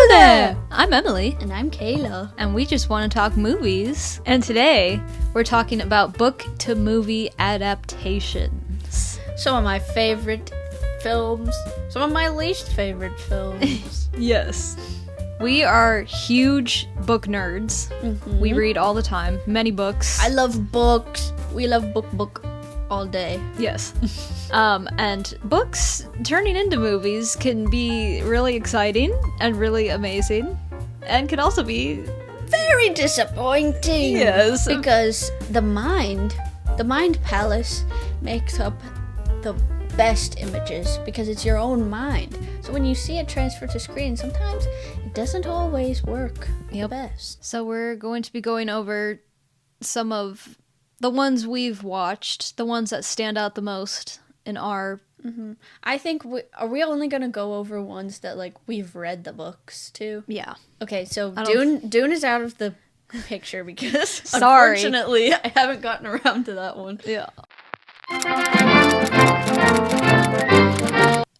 there! I'm Emily. And I'm Kayla. And we just want to talk movies. And today, we're talking about book to movie adaptations. Some of my favorite films, some of my least favorite films. Yes. We are huge book nerds. Mm-hmm. We read all the time, many books. I love books. We love book all day. Yes. And books turning into movies can be really exciting and really amazing, and can also be very disappointing. Yes. Because the mind palace makes up the best images because it's your own mind. So when you see it transferred to screen, sometimes it doesn't always work the best. So we're going to be going over some of the ones we've watched, the ones that stand out the most in our... Mm-hmm. I think, are we only going to go over ones that, like, we've read the books, too? Yeah. Okay, so Dune is out of the picture because, sorry, unfortunately, I haven't gotten around to that one. Yeah.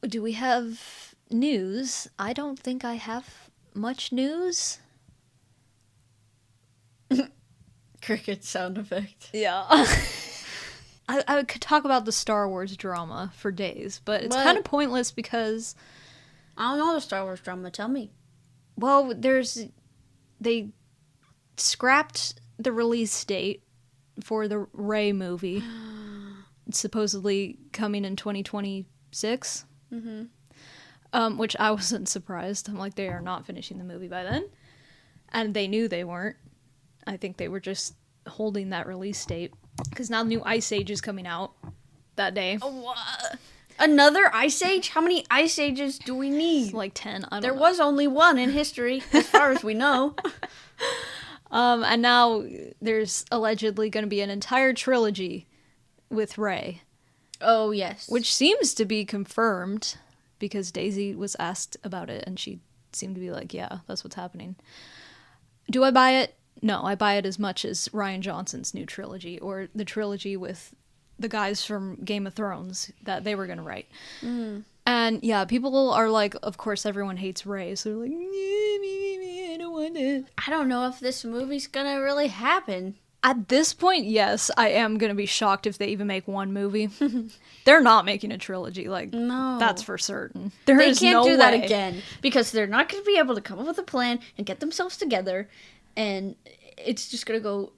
Do we have news? I don't think I have much news. Cricket sound effect. Yeah. I could talk about the Star Wars drama for days, but it's kind of pointless because... I don't know the Star Wars drama, tell me. Well, they scrapped the release date for the Rey movie. It's supposedly coming in 2026. Mm-hmm. Which I wasn't surprised. I'm like, they are not finishing the movie by then. And they knew they weren't. I think they were just holding that release date. Because now new Ice Age is coming out that day. What? Another Ice Age? How many Ice Ages do we need? Like 10. There was only one in history, as far as we know. And now there's allegedly going to be an entire trilogy with Rey. Oh, yes. Which seems to be confirmed, because Daisy was asked about it, and she seemed to be like, yeah, that's what's happening. Do I buy it? No, I buy it as much as Rian Johnson's new trilogy, or the trilogy with the guys from Game of Thrones that they were going to write. Mm. And yeah, people are like, of course everyone hates Rey, so they're like, I don't want it. I don't know if this movie's going to really happen. At this point, yes, I am going to be shocked if they even make one movie. They're not making a trilogy, like, no. That's for certain. They can't do that again, because they're not going to be able to come up with a plan and get themselves together, and it's just going to go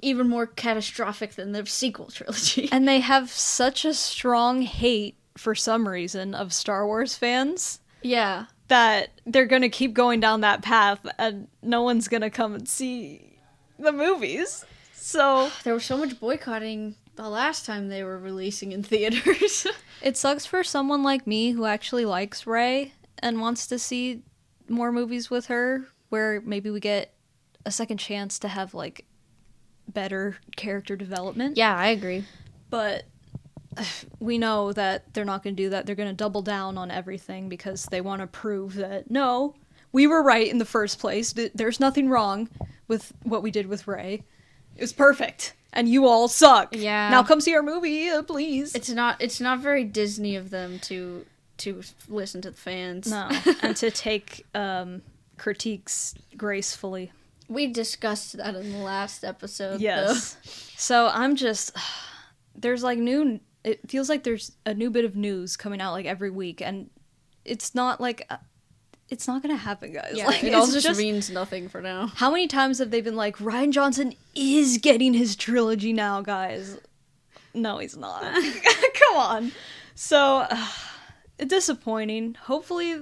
even more catastrophic than the sequel trilogy. And they have such a strong hate, for some reason, of Star Wars fans. Yeah. That they're going to keep going down that path, and no one's going to come and see the movies. So there was so much boycotting the last time they were releasing in theaters. It sucks for someone like me who actually likes Rey and wants to see more movies with her, where maybe we get a second chance to have, like, better character development. Yeah, I agree. But we know that they're not going to do that. They're going to double down on everything because they want to prove that, no, we were right in the first place. There's nothing wrong with what we did with Rey. It was perfect. And you all suck. Yeah. Now come see our movie, please. It's not very Disney of them to listen to the fans. No. And to take critiques gracefully. We discussed that in the last episode. Yes. Though. So I'm just... There's like it feels like there's a new bit of news coming out like every week, and it's not like... It's not gonna happen, guys. Yeah, like, it all just means nothing for now. How many times have they been like, Rian Johnson is getting his trilogy now, guys? No, he's not. Come on. So, disappointing. Hopefully,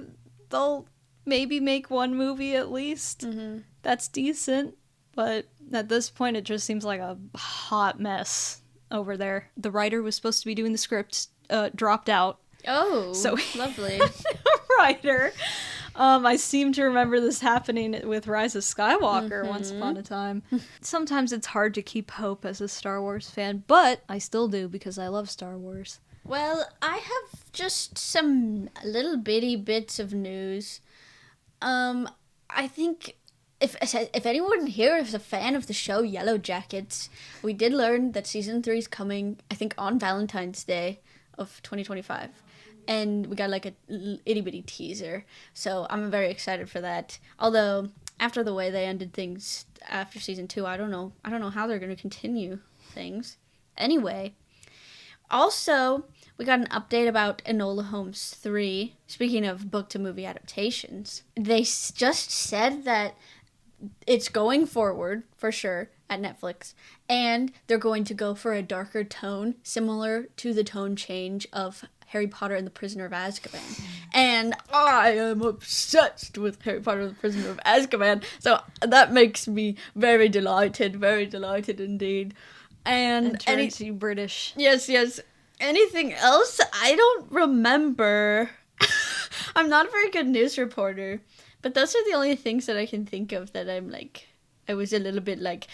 they'll maybe make one movie at least. Mm-hmm. That's decent. But at this point, it just seems like a hot mess over there. The writer was supposed to be doing the script, dropped out. Oh, so lovely. Writer. I seem to remember this happening with Rise of Skywalker once upon a time. Sometimes it's hard to keep hope as a Star Wars fan, but I still do because I love Star Wars. Well, I have just some little bitty bits of news. I think if anyone here is a fan of the show Yellow Jackets, we did learn that season 3 is coming, I think, on Valentine's Day of 2025. and we got like a itty bitty teaser. So I'm very excited for that. Although after the way they ended things after season 2, I don't know how they're going to continue things. Anyway, also we got an update about Enola Holmes 3. Speaking of book to movie adaptations, they just said that it's going forward for sure at Netflix, and they're going to go for a darker tone, similar to the tone change of Harry Potter and the Prisoner of Azkaban. And I am obsessed with Harry Potter and the Prisoner of Azkaban, so that makes me very delighted indeed. And you British. Yes. Anything else? I don't remember. I'm not a very good news reporter, but those are the only things that I can think of that I'm like, I was a little bit like,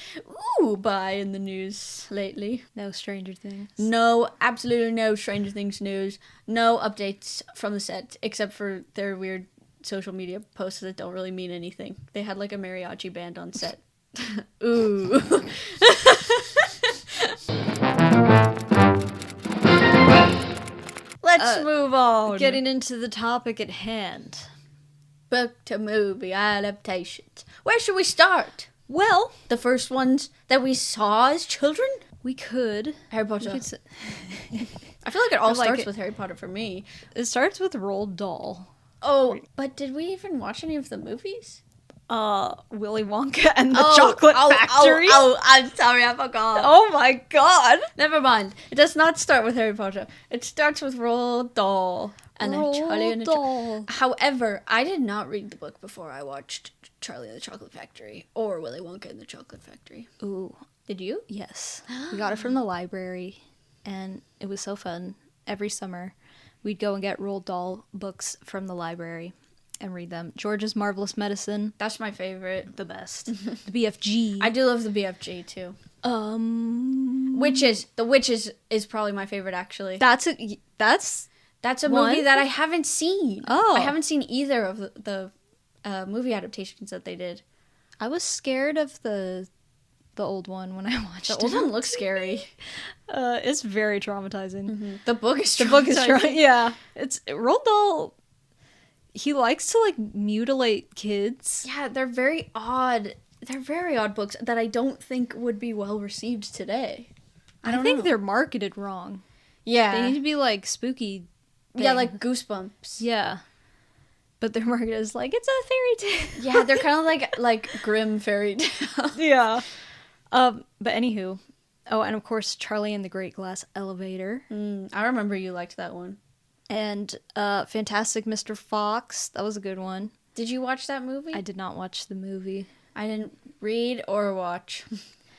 ooh, by in the news lately. No Stranger Things. No, absolutely no Stranger Things news. No updates from the set, except for their weird social media posts that don't really mean anything. They had like a mariachi band on set. Ooh. Let's move on. Getting into the topic at hand. Book to movie adaptations. Where should we start? Well, The first ones that we saw as children? we could. Harry Potter. I feel like it all starts with Harry Potter for me. It starts with Roald Dahl. Oh, but did we even watch any of the movies? Willy Wonka and the Chocolate Factory. Oh, I'm sorry, I forgot. Oh my god. Never mind. It does not start with Harry Potter. It starts with Roald Dahl. And then Charlie and the Dahl. However, I did not read the book before I watched Charlie and the Chocolate Factory or Willy Wonka and the Chocolate Factory. Ooh. Did you? Yes. We got it from the library, and it was so fun. Every summer, we'd go and get Roald Dahl books from the library and read them. George's Marvelous Medicine. That's my favorite. The best. The BFG. I do love the BFG, too. Witches. The Witches is probably my favorite, actually. That's a one? movie that I haven't seen. Oh. I haven't seen either of the movie adaptations that they did. I was scared of the old one when I watched it. The old one looks scary. It's very traumatizing. Mm-hmm. The book is yeah. It's Roald Dahl. He likes to like mutilate kids. Yeah, they're very odd. They're very odd books that I don't think would be well received today. I think they're marketed wrong. Yeah. They need to be like spooky. Yeah, like Goosebumps. Yeah. But their market is like, it's a fairy tale. Yeah, they're kind of like grim fairy tale. Yeah. But anywho. Oh, and of course, Charlie and the Great Glass Elevator. I remember you liked that one. And Fantastic Mr. Fox. That was a good one. Did you watch that movie? I did not watch the movie. I didn't read or watch.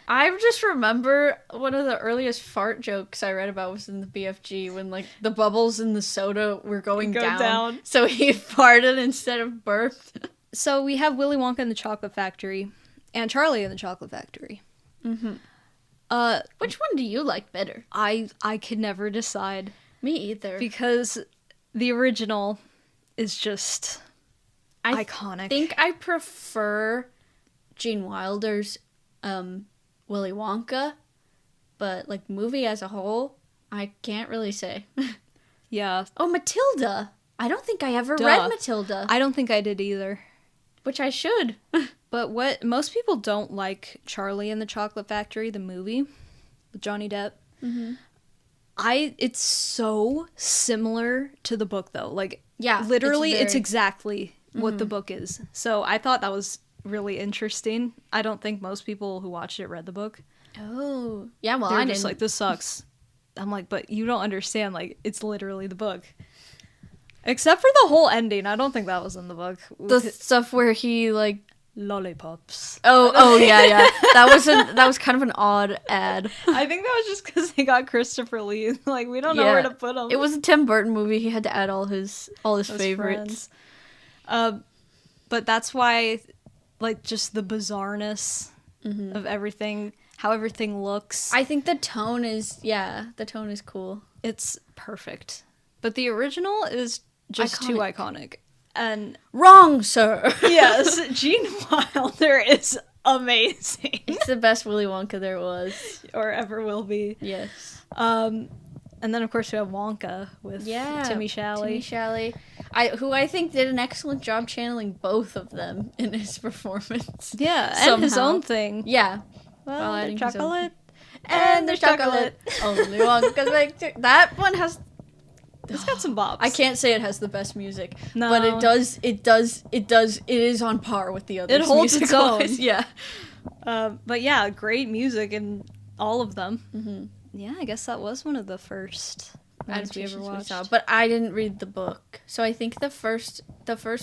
I just remember one of the earliest fart jokes I read about was in the BFG when, like, the bubbles in the soda were going down. So he farted instead of burped. So we have Willy Wonka and the Chocolate Factory and Charlie and the Chocolate Factory. Mm-hmm. Which one do you like better? I could never decide. Me either. Because the original is just iconic. I think I prefer Gene Wilder's Willy Wonka, but like movie as a whole, I can't really say. Yeah. Oh, Matilda. I don't think I ever read Matilda. I don't think I did either. Which I should. But what most people don't like Charlie and the Chocolate Factory, the movie with Johnny Depp. Mm-hmm. It's so similar to the book though. Like, yeah, literally it's exactly what the book is. So I thought that was really interesting. I don't think most people who watched it read the book. Oh. Yeah, well, They're just like, this sucks. I'm like, but you don't understand, like, it's literally the book. Except for the whole ending. I don't think that was in the book. The stuff where he, like... Lollipops. Oh, yeah. That was kind of an odd ad. I think that was just because they got Christopher Lee. Like, we don't know where to put him. It was a Tim Burton movie. He had to add all his favorites. But that's why, like, just the bizarreness of everything, how everything looks. I think the tone is cool. It's perfect. But the original is just too iconic. And wrong, sir. Yes, Gene Wilder is amazing. It's the best Willy Wonka there was. Or ever will be. Yes. And And then, of course, we have Wonka with Timmy Chalamet. Who I think did an excellent job channeling both of them in his performance. Yeah, and his own thing. Yeah. Well, there's chocolate. And there's chocolate. Only Wonka's make that one has... It's got some bops. I can't say it has the best music. No. But it is on par with the others. It holds its own. Yeah. But yeah, great music in all of them. Mm-hmm. Yeah, I guess that was one of the first ones we ever watched. But I didn't read the book. So I think the first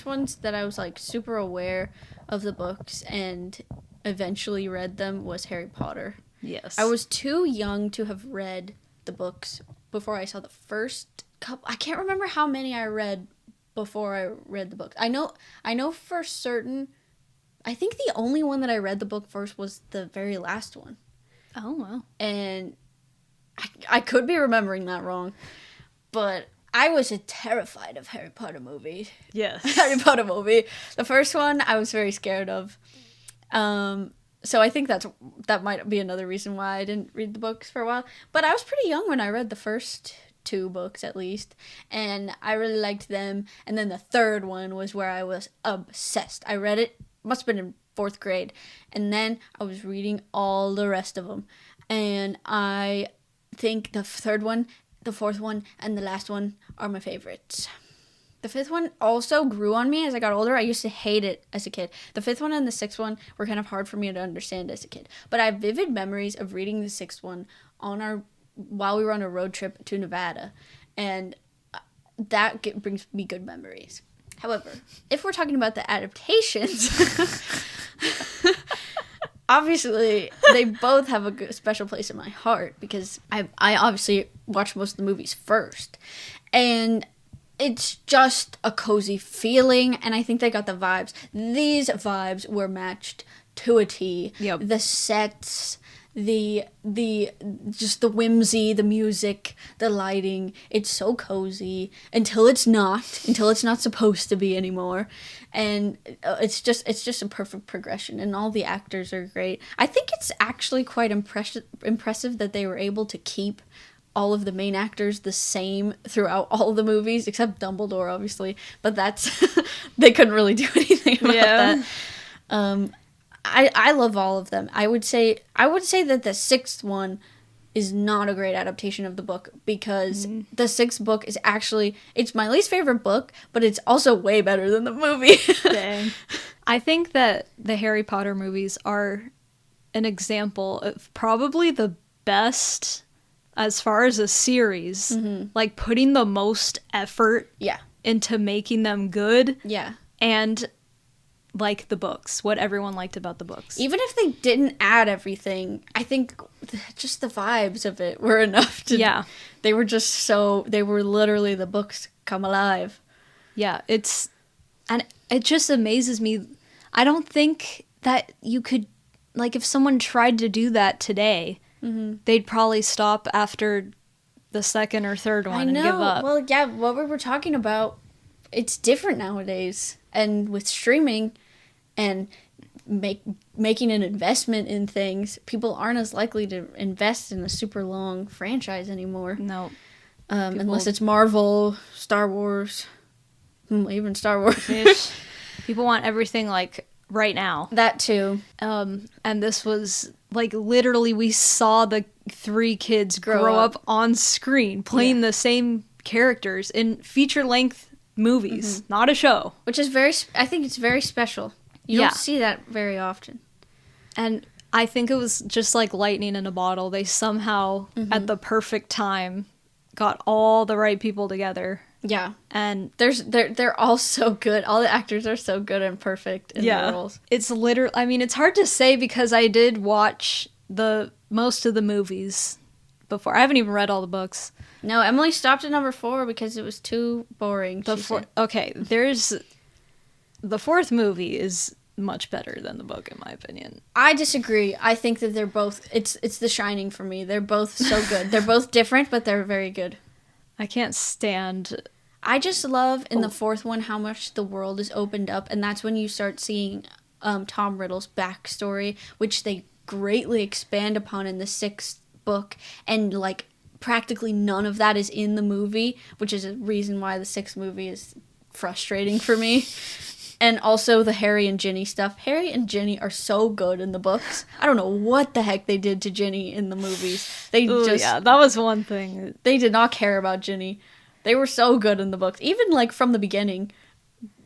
ones that I was like super aware of the books and eventually read them was Harry Potter. Yes. I was too young to have read the books before I saw the first couple. I can't remember how many I read before I read the books. I know for certain, I think the only one that I read the book first was the very last one. Oh, wow. And I could be remembering that wrong, but I was terrified of Harry Potter movie. Yes. Harry Potter movie. The first one I was very scared of. So I think that might be another reason why I didn't read the books for a while. But I was pretty young when I read the first 2 books at least, and I really liked them. And then the third one was where I was obsessed. I read it, must have been in 4th grade, and then I was reading all the rest of them. And I think the third one, the fourth one, and the last one are my favorites. The 5th one also grew on me as I got older. I used to hate it as a kid. The 5th one and the 6th one were kind of hard for me to understand as a kid. But I have vivid memories of reading the 6th one while we were on a road trip to Nevada. And that brings me good memories. However, if we're talking about the adaptations, obviously they both have a special place in my heart because I obviously watched most of the movies first. And it's just a cozy feeling, and I think they got the vibes. These vibes were matched to a T. Yep. The sets, the just the whimsy, the music, the lighting. It's so cozy until it's not supposed to be anymore, and it's just a perfect progression. And all the actors are great. I think it's actually quite impressive that they were able to keep all of the main actors the same throughout all the movies, except Dumbledore, obviously. But that's they couldn't really do anything about that. I love all of them. I would say that the 6th one is not a great adaptation of the book because the 6th book is actually, it's my least favorite book, but it's also way better than the movie. Dang. I think that the Harry Potter movies are an example of probably the best as far as a series, like putting the most effort into making them good. Yeah. And like the books, what everyone liked about the books. Even if they didn't add everything, I think just the vibes of it were enough to... Yeah. They were literally the books come alive. Yeah, and it just amazes me. I don't think that you could, like, if someone tried to do that today, they'd probably stop after the 2nd or 3rd one and give up. Well, yeah, what we were talking about, it's different nowadays. And with streaming and making an investment in things, people aren't as likely to invest in a super long franchise anymore. No. Unless it's Marvel, Star Wars, even Star Wars. People want everything, like, right now. That too. And this was, like, literally we saw the 3 kids grow up on screen playing the same characters in feature-length movies, not a show. Which is I think it's very special. You don't see that very often. And I think it was just like lightning in a bottle. They somehow, at the perfect time, got all the right people together. Yeah. And they're all so good. All the actors are so good and perfect in their roles. It's literally, I mean, it's hard to say because I did watch most of the movies before. I haven't even read all the books. No, Emily stopped at number 4 because it was too boring. Okay, there's the 4th movie is much better than the book in my opinion. I disagree. I think that they're both. It's The Shining for me. They're both so good. They're both different, but they're very good. I can't stand. I just love in the 4th one how much the world is opened up, and that's when you start seeing Tom Riddle's backstory, which they greatly expand upon in the 6th book, and like practically none of that is in the movie, which is a reason why the 6th movie is frustrating for me. And also the Harry and Ginny stuff. Harry and Ginny are so good in the books. I don't know what the heck they did to Ginny in the movies. Yeah, that was one thing. They did not care about Ginny. They were so good in the books. Even, like, from the beginning,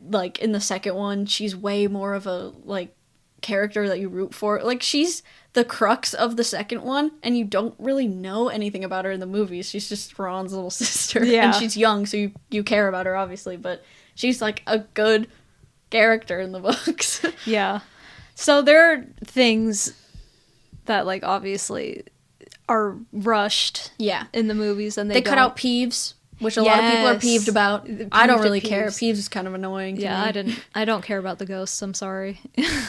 like, in the second one, she's way more of a, like, character that you root for. Like, she's the crux of the second one, and you don't really know anything about her in the movies. She's just Ron's little sister. Yeah. And she's young, so you care about her, obviously. But she's, like, a good character in the books. Yeah. So there are things that, like, obviously are rushed in the movies, and they cut out Peeves, which a lot of people are peeved about. I don't really care. Peeves is kind of annoying to me. I don't care about the ghosts, I'm sorry.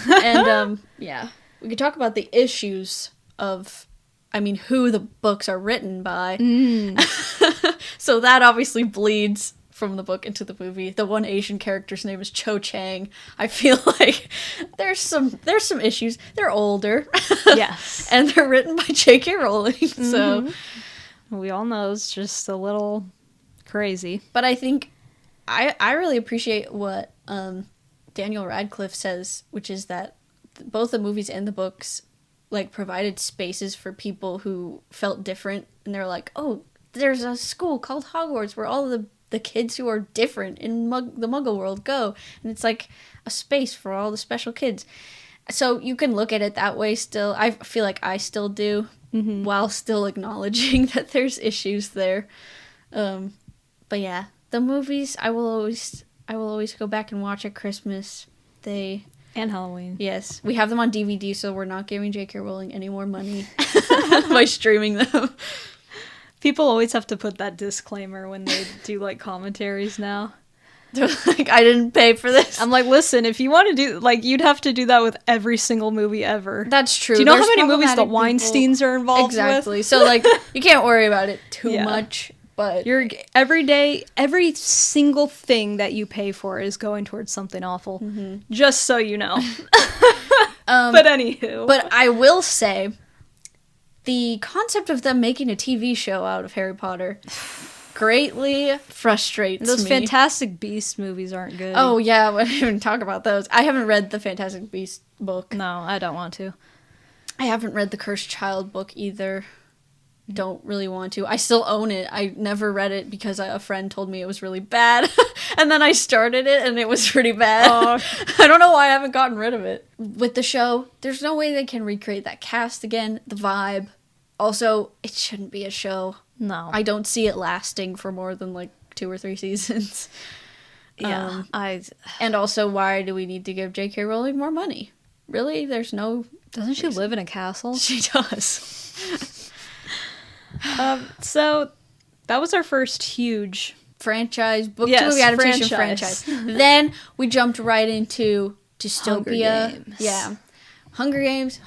And we could talk about the issues of, I mean, who the books are written by. So that obviously bleeds from the book into the movie. The one Asian character's name is Cho Chang. I feel like there's some issues. They're older. Yes. And they're written by J.K. Rowling. So we all know it's just a little crazy. But I think I really appreciate what Daniel Radcliffe says, which is that both the movies and the books, like, provided spaces for people who felt different, and they're like, oh, there's a school called Hogwarts where all the kids who are different in the Muggle world go, and it's like a space for all the special kids. So you can look at it that way still. I feel like I still do, while still acknowledging that there's issues there. But yeah, the movies I will always go back and watch at Christmas. And Halloween. Yes, we have them on DVD, so we're not giving J.K. Rowling any more money by streaming them. People always have to put that disclaimer when they do, like, commentaries now. They're like, I didn't pay for this. I'm like, listen, if you want to do, like, you'd have to do that with every single movie ever. That's true. Do you know how many movies the Weinsteins are involved with? Exactly. So, like, you can't worry about it too much, but every single thing that you pay for is going towards something awful. Just so you know. But anywho. But I will say, the concept of them making a TV show out of Harry Potter greatly frustrates me. Those Fantastic Beasts movies aren't good. Oh, yeah, we didn't even talk about those. I haven't read the Fantastic Beasts book. No, I don't want to. I haven't read the Cursed Child book either. Don't really want to. I still own it. I never read it because a friend told me it was really bad. And then I started it and it was pretty bad. I don't know why I haven't gotten rid of it. With the show, there's no way they can recreate that cast again, the vibe. Also, it shouldn't be a show. No. I don't see it lasting for more than, like, 2 or 3 seasons. Yeah. And also, why do we need to give J.K. Rowling more money? Really? There's no... Doesn't she live in a castle? She does. So, that was our first huge... franchise, book-to-movie adaptation franchise. Then, we jumped right into Dystopia. Hunger Games. Yeah. Hunger Games.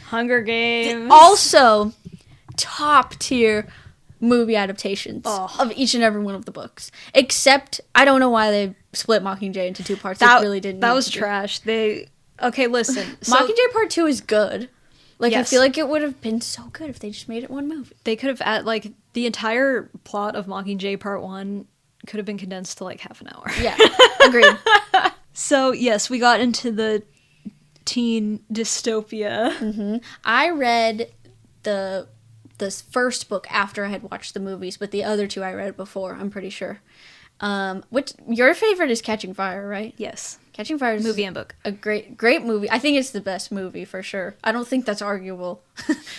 Hunger Games. Also, top tier movie adaptations of each and every one of the books. Except, I don't know why they split Mockingjay into 2 parts. It really didn't. That was trash. Okay, listen. Mockingjay Part 2 is good. Like, yes. I feel like it would have been so good if they just made it one movie. They could have, like, the entire plot of Mockingjay Part 1 could have been condensed to, like, half an hour. Yeah, agreed. So, yes, we got into the teen dystopia. I read the first book after I had watched the movies, but the other 2 I read before, I'm pretty sure. Which, your favorite is Catching Fire, right? Yes. Catching Fire is movie and book. A great movie. I think it's the best movie for sure. I don't think that's arguable.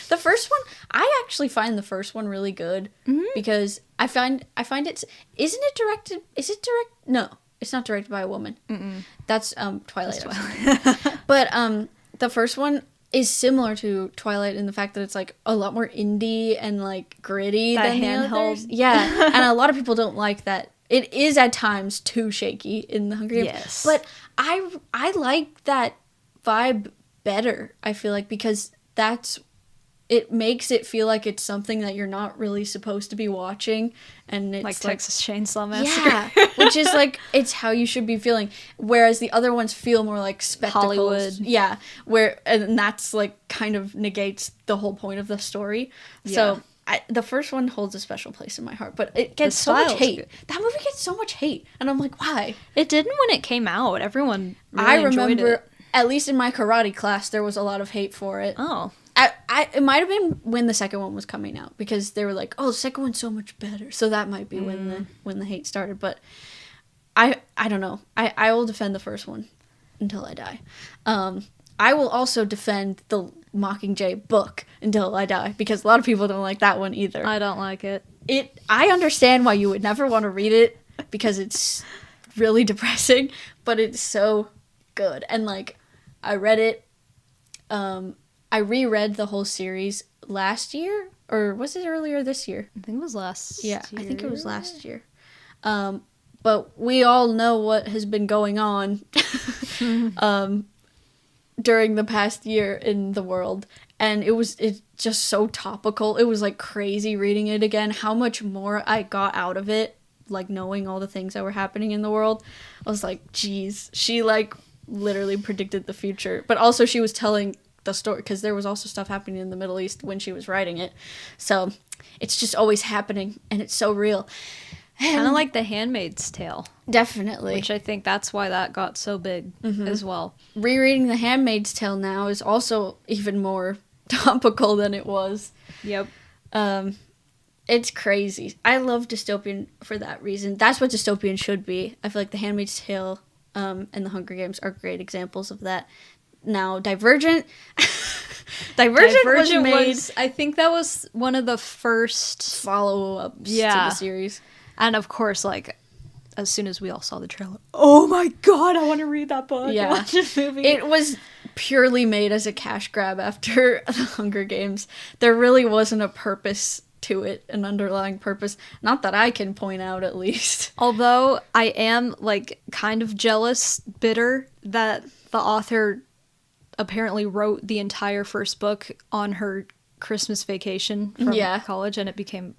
The first one, I actually find the first one really good because I find it. Is it directed No, it's not directed by a woman. That's Twilight. But the first one is similar to Twilight in the fact that it's like a lot more indie and like gritty than handheld. Yeah, and a lot of people don't like that. It is at times too shaky in the Hunger Games. Yes. But I like that vibe better, I feel like, because it makes it feel like it's something that you're not really supposed to be watching. And it's like Texas Chainsaw Massacre. Yeah, which is like, it's how you should be feeling. Whereas the other ones feel more like spectacles. Hollywood. Yeah, and that's like kind of negates the whole point of the story. Yeah. So the first one holds a special place in my heart, but it gets so much hate. Good. That movie gets so much hate, and I'm like, why? It didn't when it came out. Everyone really I enjoyed remember, it. at least in my karate class, there was a lot of hate for it. Oh. It might have been when the second one was coming out, because they were like, oh, the second one's so much better. So that might be when the hate started. But I don't know. I will defend the first one until I die. I will also defend the Mockingjay book until I die, because a lot of people don't like that one either. I don't like it. I understand why you would never want to read it, because it's really depressing, but it's so good. And like, I read it, I reread the whole series last year, or was it earlier this year? I think it was last year. I think it was last year. But we all know what has been going on during the past year in the world, and it's just so topical. It was like crazy reading it again, how much more I got out of it, like knowing all the things that were happening in the world. I was like, geez, she like literally predicted the future, but also she was telling the story, because there was also stuff happening in the Middle East when she was writing it, so it's just always happening, and it's so real. Kind of like The Handmaid's Tale. Definitely. Which I think that's why that got so big as well. Rereading The Handmaid's Tale now is also even more topical than it was. Yep. It's crazy. I love dystopian for that reason. That's what dystopian should be. I feel like The Handmaid's Tale and The Hunger Games are great examples of that. Now, Divergent was made... I think that was one of the first follow-ups to the series. And of course, like, as soon as we all saw the trailer, oh my god, I want to read that book. Yeah. Watch this movie. It was purely made as a cash grab after The Hunger Games. There really wasn't a purpose to it, an underlying purpose. Not that I can point out, at least. Although I am, like, kind of jealous, bitter, that the author apparently wrote the entire first book on her Christmas vacation from college, and it became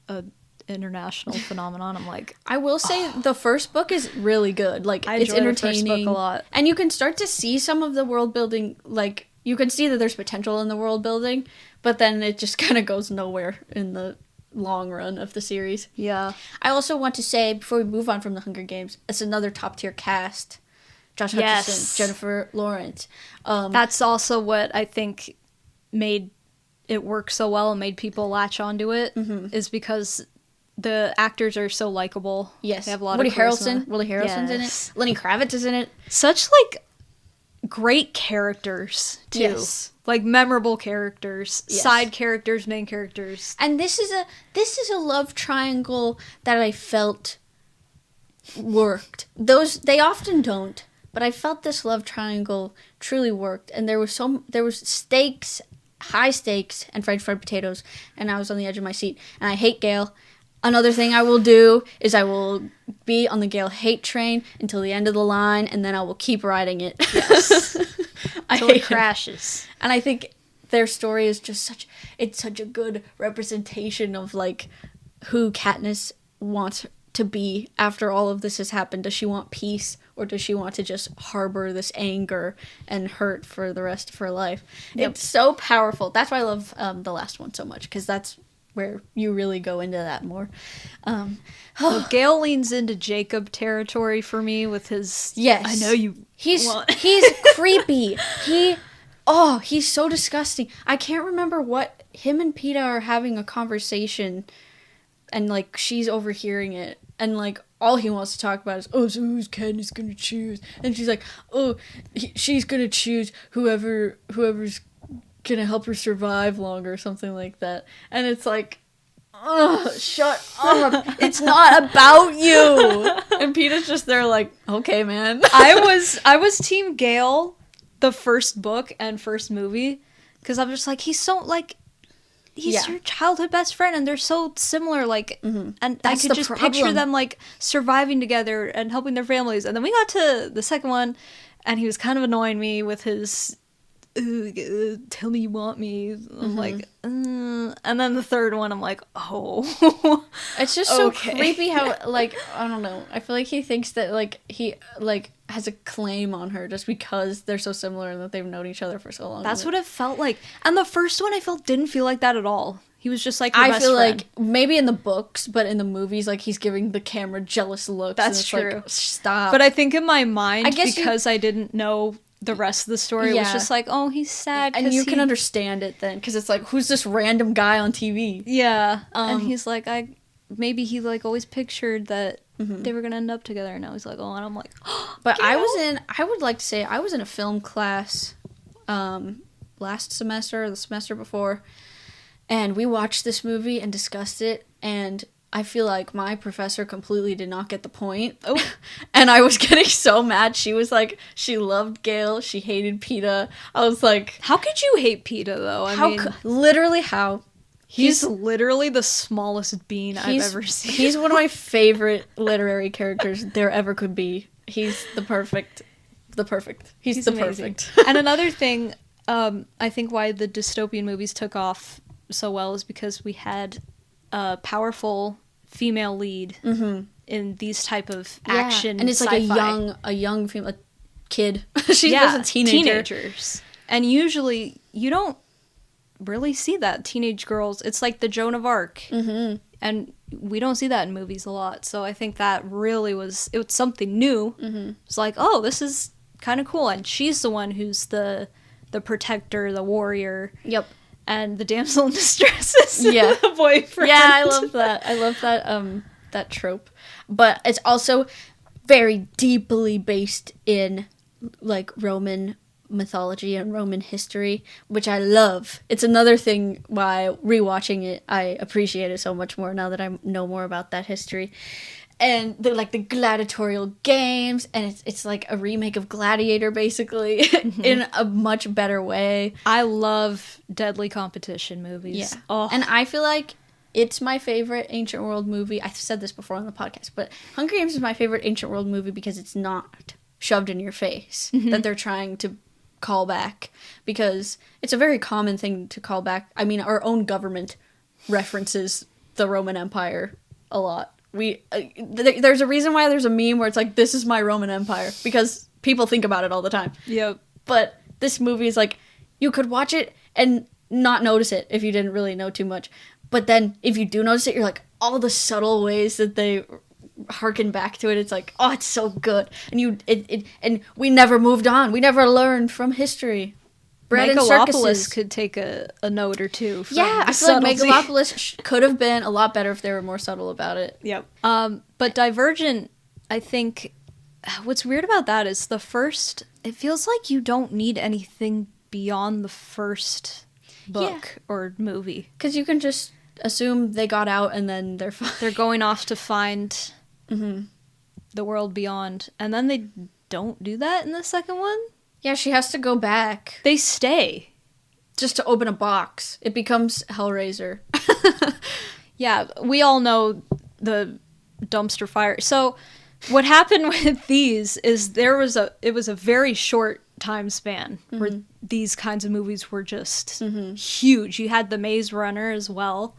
a international phenomenon. I'm like, I will say the first book is really good. Like, it's entertaining. The first book a lot. And you can start to see some of the world building, like, you can see that there's potential in the world building, but then it just kind of goes nowhere in the long run of the series. Yeah. I also want to say, before we move on from The Hunger Games, it's another top tier cast. Josh Hutcherson, Jennifer Lawrence. That's also what I think made it work so well and made people latch onto it, is because the actors are so likable. Yes. They have a lot Woody of charisma. Harrelson's in it. Lenny Kravitz is in it. Such, like, great characters, too. Yes. Like, memorable characters. Yes. Side characters, main characters. And this is a love triangle that I felt worked. They often don't, but I felt this love triangle truly worked. And there was stakes, high stakes, and fried potatoes, and I was on the edge of my seat. And I hate Gail. Another thing I will do is I will be on the Gale hate train until the end of the line, and then I will keep riding it. Yes. Until it crashes. And I think their story is just such a good representation of, like, who Katniss wants to be after all of this has happened. Does she want peace, or does she want to just harbor this anger and hurt for the rest of her life? Yep. It's so powerful. That's why I love the last one so much, because that's where you really go into that more. Well, Gale leans into Jacob territory for me with his... Yes. I know you He's creepy. He's so disgusting. I can't remember what... Him and Peeta are having a conversation, and, like, she's overhearing it, and, like, all he wants to talk about is, so who's Katniss gonna choose? And she's like, she's gonna choose whoever's gonna help her survive longer, or something like that. And it's like, shut up. It's not about you. And Peeta's just there like, okay, man. I was team Gale the first book and first movie, because I'm just like, he's so, like, he's your childhood best friend, and they're so similar, like, and that's I could just picture them, like, surviving together and helping their families. And then we got to the second one, and he was kind of annoying me with his tell me you want me. I'm like, and then the third one, I'm like, it's just so creepy how, like, I don't know, I feel like he thinks that, like, he, like, has a claim on her just because they're so similar and that they've known each other for so long. That's what it felt like. And the first one I felt didn't feel like that at all. He was just like her I best feel friend. like maybe in the books, but in the movies, like he's giving the camera jealous looks. That's and it's true. Like, stop. But I think in my mind, I guess because I didn't know the rest of the story, it was just like, oh, he's sad. And you can understand it then, because it's like, who's this random guy on TV? Yeah. And he's like, maybe he like always pictured that they were gonna end up together, and now he's like, oh, and I'm like, oh, but I would like to say I was in a film class last semester or the semester before, and we watched this movie and discussed it, and I feel like my professor completely did not get the point. Oh. And I was getting so mad. She was like, she loved Gale, she hated PETA. I was like, how could you hate PETA though? I mean, literally how? He's literally the smallest bean I've ever seen. He's one of my favorite literary characters there ever could be. He's the perfect. He's the amazing. perfect. And another thing, I think why the dystopian movies took off so well is because we had a powerful female lead in these type of action, and it's sci-fi. like a young female kid. She's just a teenagers, and usually you don't really see that teenage girls. It's like the Joan of Arc, and we don't see that in movies a lot. So I think that really was something new. It's like, oh, this is kind of cool, and she's the one who's the protector, the warrior. Yep. And the damsel in distress is the boyfriend. Yeah, I love that. I love that that trope. But it's also very deeply based in like Roman mythology and Roman history, which I love. It's another thing why rewatching it I appreciate it so much more now that I know more about that history. And the gladiatorial games, and it's like a remake of Gladiator basically in a much better way. I love deadly competition movies. Yeah. Oh. And I feel like it's my favorite ancient world movie. I've said this before on the podcast, but Hunger Games is my favorite ancient world movie because it's not shoved in your face that they're trying to call back, because it's a very common thing to call back. I mean, our own government references the Roman Empire a lot. There's a reason why there's a meme where it's like, this is my Roman Empire, because people think about it all the time. Yep. But this movie is like, you could watch it and not notice it if you didn't really know too much. But then if you do notice it, you're like, all the subtle ways that they harken back to it, it's like, oh, it's so good. And and we never moved on. We never learned from history. Bread and circuses could take a note or two. Yeah, I feel like Megalopolis could have been a lot better if they were more subtle about it. Yep. But Divergent, I think, what's weird about that is it feels like you don't need anything beyond the first book or movie. Because you can just assume they got out and then they're fine. They're going off to find the world beyond. And then they don't do that in the second one? Yeah, she has to go back. They stay. Just to open a box. It becomes Hellraiser. Yeah, we all know the dumpster fire. So what happened with these is it was a very short time span where these kinds of movies were just huge. You had The Maze Runner as well.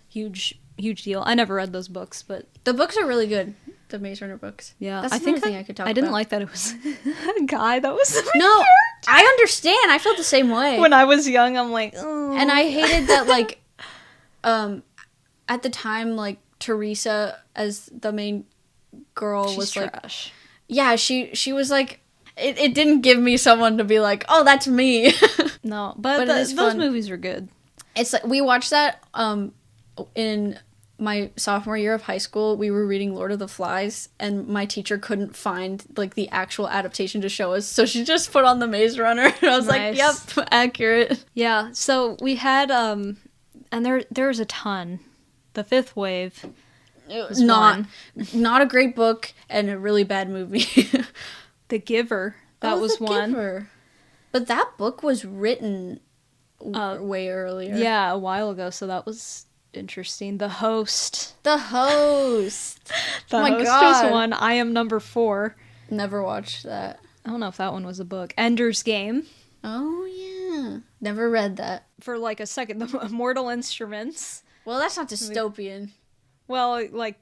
Huge deal. I never read those books, but the books are really good. The Maze Runner books. Yeah, that's another thing I could talk about. I didn't like that it was a guy that was the main No, character. I understand. I felt the same way. When I was young, I'm like, oh. And I hated that, like, at the time, like, Teresa as the main girl was like, trash. Yeah, she was like, it didn't give me someone to be like, oh, that's me. No, but those movies were good. It's like, we watched that in my sophomore year of high school. We were reading Lord of the Flies, and my teacher couldn't find like the actual adaptation to show us, so she just put on The Maze Runner, and I was like, yep, accurate. Yeah, so we had and there's a ton. The Fifth Wave was not a great book and a really bad movie. The Giver, that was one. Giver. But that book was written way earlier. Yeah, a while ago, so that was interesting. The Host. The Host Was one. I Am Number 4. Never watched that. I don't know if that one was a book. Ender's Game. Oh, yeah. Never read that. For like a second. The Mortal Instruments. Well, that's not dystopian. Well, like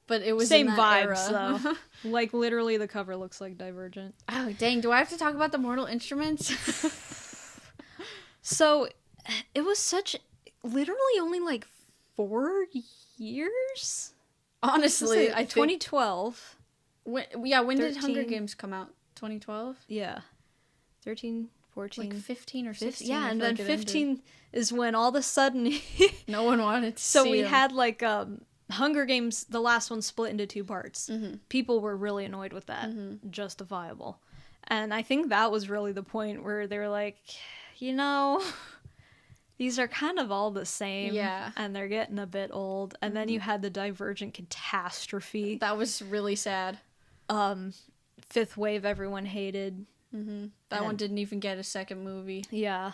but it was same in that vibes, era. though. Like, literally, the cover looks like Divergent. Oh, dang. Do I have to talk about the Mortal Instruments? So, it was such... literally only like 4 years. Honestly, I think 2012. when did Hunger Games come out? 2012. Yeah, 13, 14, like 15 or 16. Yeah, and then like 15 is when all of a sudden no one wanted to so see we them. had like Hunger Games, the last one split into 2 parts. Mm-hmm. People were really annoyed with that. Justifiable. And I think that was really the point where they were like, these are kind of all the same. Yeah. And they're getting a bit old. And then you had the Divergent catastrophe. That was really sad. Fifth Wave everyone hated. Mm-hmm. That one didn't even get a second movie. Yeah.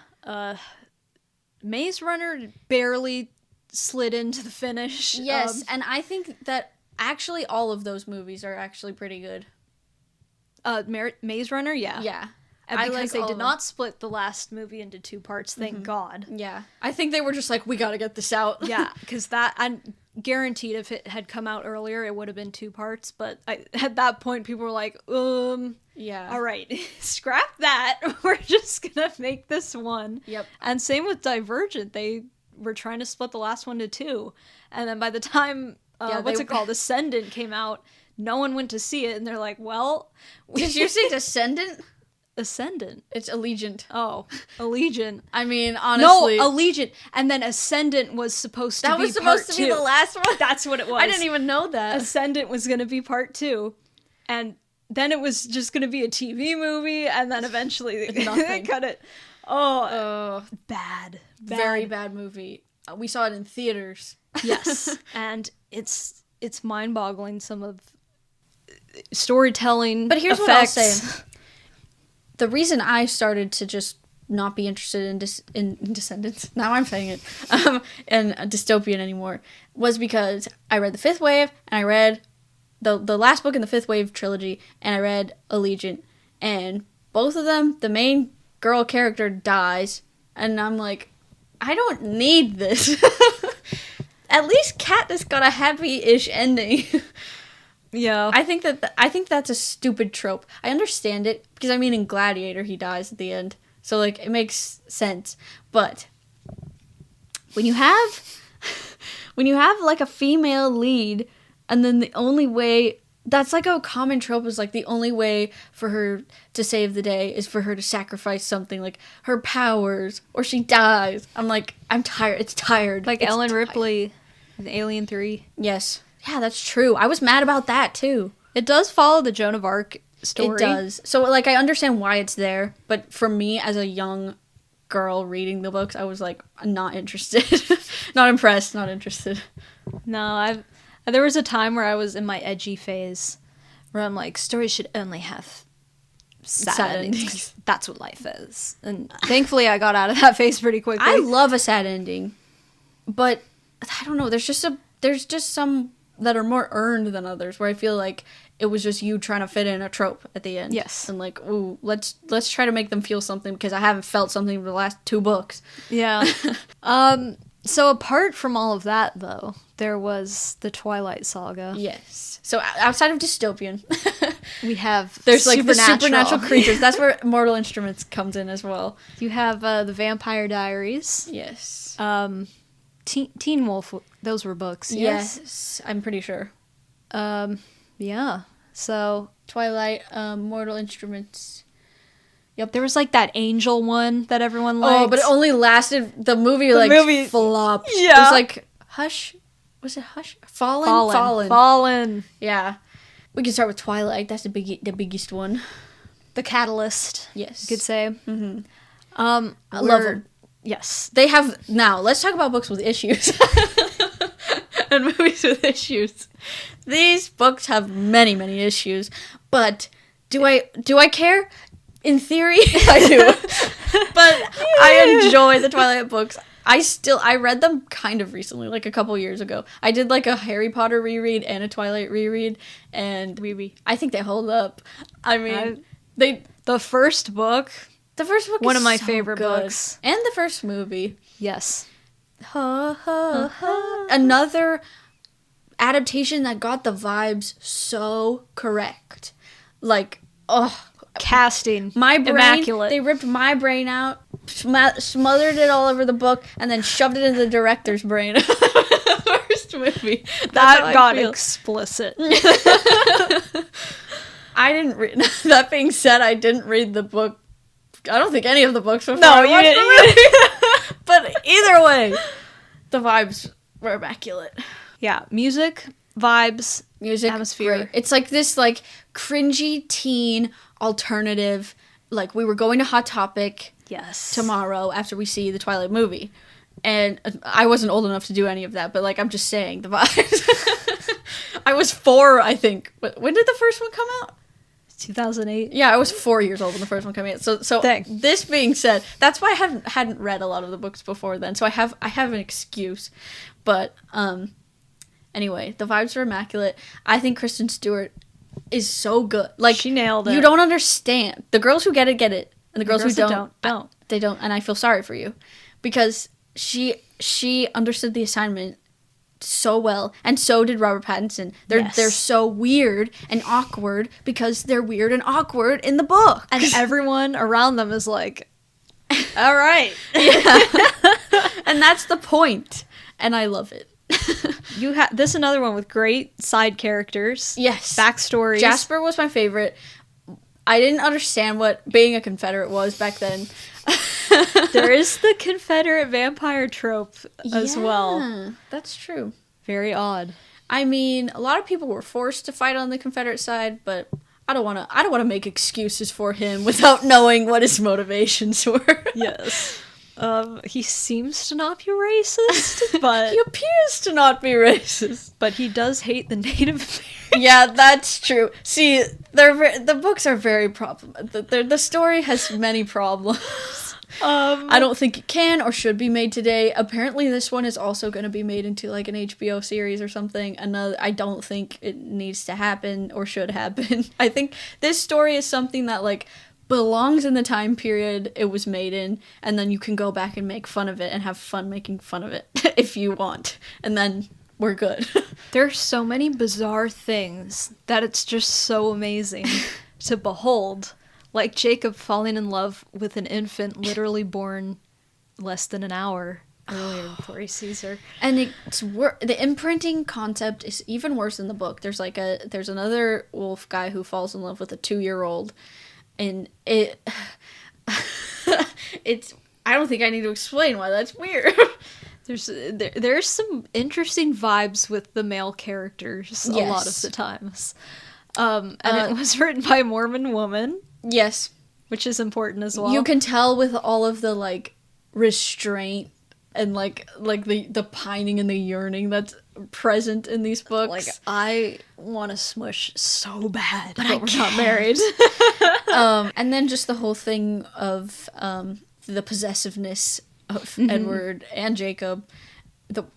Maze Runner barely slid into the finish. Yes, and I think that actually all of those movies are actually pretty good. Maze Runner, yeah. Yeah. And because like they all did of not split the last movie into 2 parts, thank God. Yeah. I think they were just like, we gotta get this out. Yeah, because I'm guaranteed if it had come out earlier, it would have been 2 parts. But at that point, people were like, yeah. all right, scrap that. We're just gonna make this one. Yep. And same with Divergent. They were trying to split the last one to 2. And then by the time, Ascendant came out, no one went to see it. And they're like, well... Did you say Descendant? Ascendant. It's Allegiant. Oh, Allegiant. I mean, honestly... No, Allegiant. And then Ascendant was supposed to be part 2. That was supposed to be the last one? That's what it was. I didn't even know that. Ascendant was going to be part 2. And then it was just going to be a TV movie. And then eventually they cut it. Oh, bad. Very bad movie. We saw it in theaters. Yes. And it's mind-boggling, some of storytelling. But here's effects. what I'll say. The reason I started to just not be interested in Descendants, now I'm saying it, and dystopian anymore, was because I read The Fifth Wave, and I read the last book in the Fifth Wave trilogy, and I read Allegiant, and both of them, the main girl character dies, and I'm like, I don't need this. At least Katniss got a happy-ish ending. Yeah. I think that's a stupid trope. I understand it, because I mean in Gladiator he dies at the end. So like it makes sense. But when you have like a female lead, and then the only way, that's like a common trope, is like the only way for her to save the day is for her to sacrifice something, like her powers, or she dies. I'm like, I'm tired. It's tired. Like it's Ellen tired. Ripley in Alien 3. Yes. Yeah, that's true. I was mad about that too. It does follow the Joan of Arc story. It does. So like I understand why it's there, but for me as a young girl reading the books, I was like not interested. Not impressed, not interested. No, there was a time where I was in my edgy phase where I'm like, stories should only have sad endings. That's what life is. And thankfully I got out of that phase pretty quickly. I love a sad ending. But I don't know, there's just some that are more earned than others, where I feel like it was just you trying to fit in a trope at the end. Yes. And like, ooh, let's try to make them feel something, because I haven't felt something for the last 2 books. Yeah. So apart from all of that, though, there was the Twilight Saga. Yes. So outside of dystopian, we have there's like the supernatural creatures. That's where Mortal Instruments comes in as well. You have the Vampire Diaries. Yes. Teen Wolf, those were books. Yes, I'm pretty sure. Yeah. So Twilight, Mortal Instruments. Yep. There was like that angel one that everyone liked. Oh, but it only lasted, the movie flopped. Yeah. It was like Hush. Was it Hush? Fallen. Yeah. We can start with Twilight. That's the biggest one. The catalyst. Yes. You could say. Mm-hmm. I love them. Yes. They have, now let's talk about books with issues. And movies with issues. These books have many, many issues, but do I care? In theory, I do. But yeah. I enjoy the Twilight books. I read them kind of recently, like a couple years ago. I did like a Harry Potter reread and a Twilight reread, and I think they hold up. I mean, the first book one of my so favorite good. books. And the first movie. Yes. Another adaptation that got the vibes so correct. Like, casting. My brain, immaculate. They ripped my brain out smothered it all over the book, and then shoved it into the director's brain. The first movie. That got explicit. I didn't read. That being said, I didn't read the book. I don't think any of the books before. No, you didn't. But either way, the vibes were immaculate. Yeah, music, vibes, Music, atmosphere. great. It's like this like cringy teen alternative. Like, we were going to Hot Topic Yes. tomorrow after we see the Twilight movie. And I wasn't old enough to do any of that, but like, I'm just saying the vibes. I was 4, I think. When did the first one come out? 2008. Yeah, I was 4 years old when the first one came out. So this being said, that's why I hadn't read a lot of the books before then. So I have an excuse. But anyway, the vibes are immaculate. I think Kristen Stewart is so good. Like, she nailed it. You don't understand. The girls who get it, and the girls who don't. They don't, and I feel sorry for you. Because she understood the assignment so well, and so did Robert Pattinson. They're so weird and awkward because they're weird and awkward in the book. And everyone around them is like, all right. Yeah. And that's the point. And I love it. This another one with great side characters. Yes. Backstories. Jasper was my favorite. I didn't understand what being a Confederate was back then. There is the Confederate vampire trope as well. That's true. Very odd. I mean, a lot of people were forced to fight on the Confederate side, but I don't want to make excuses for him without knowing what his motivations were. Yes. He seems to not be racist, but he appears to not be racist. But he does hate the Native Americans. Yeah, that's true. See, the books are very problematic. The story has many problems. I don't think it can or should be made today. Apparently, this one is also going to be made into like an HBO series or something. I don't think it needs to happen or should happen. I think this story is something that like belongs in the time period it was made in, and then you can go back and make fun of it and have fun making fun of it if you want, and then we're good. There's so many bizarre things that it's just so amazing to behold. Like Jacob falling in love with an infant literally born less than an hour earlier before he sees her. And the imprinting concept is even worse in the book. There's another wolf guy who falls in love with a 2-year-old, and it's I don't think I need to explain why that's weird. There's some interesting vibes with the male characters a lot of the times. And it was written by a Mormon woman. Yes. Which is important as well. You can tell with all of the, like, restraint and, like the pining and the yearning that's present in these books. Like, I want to smush so bad, but we're can't. not married. And then just the whole thing of the possessiveness of Edward and Jacob.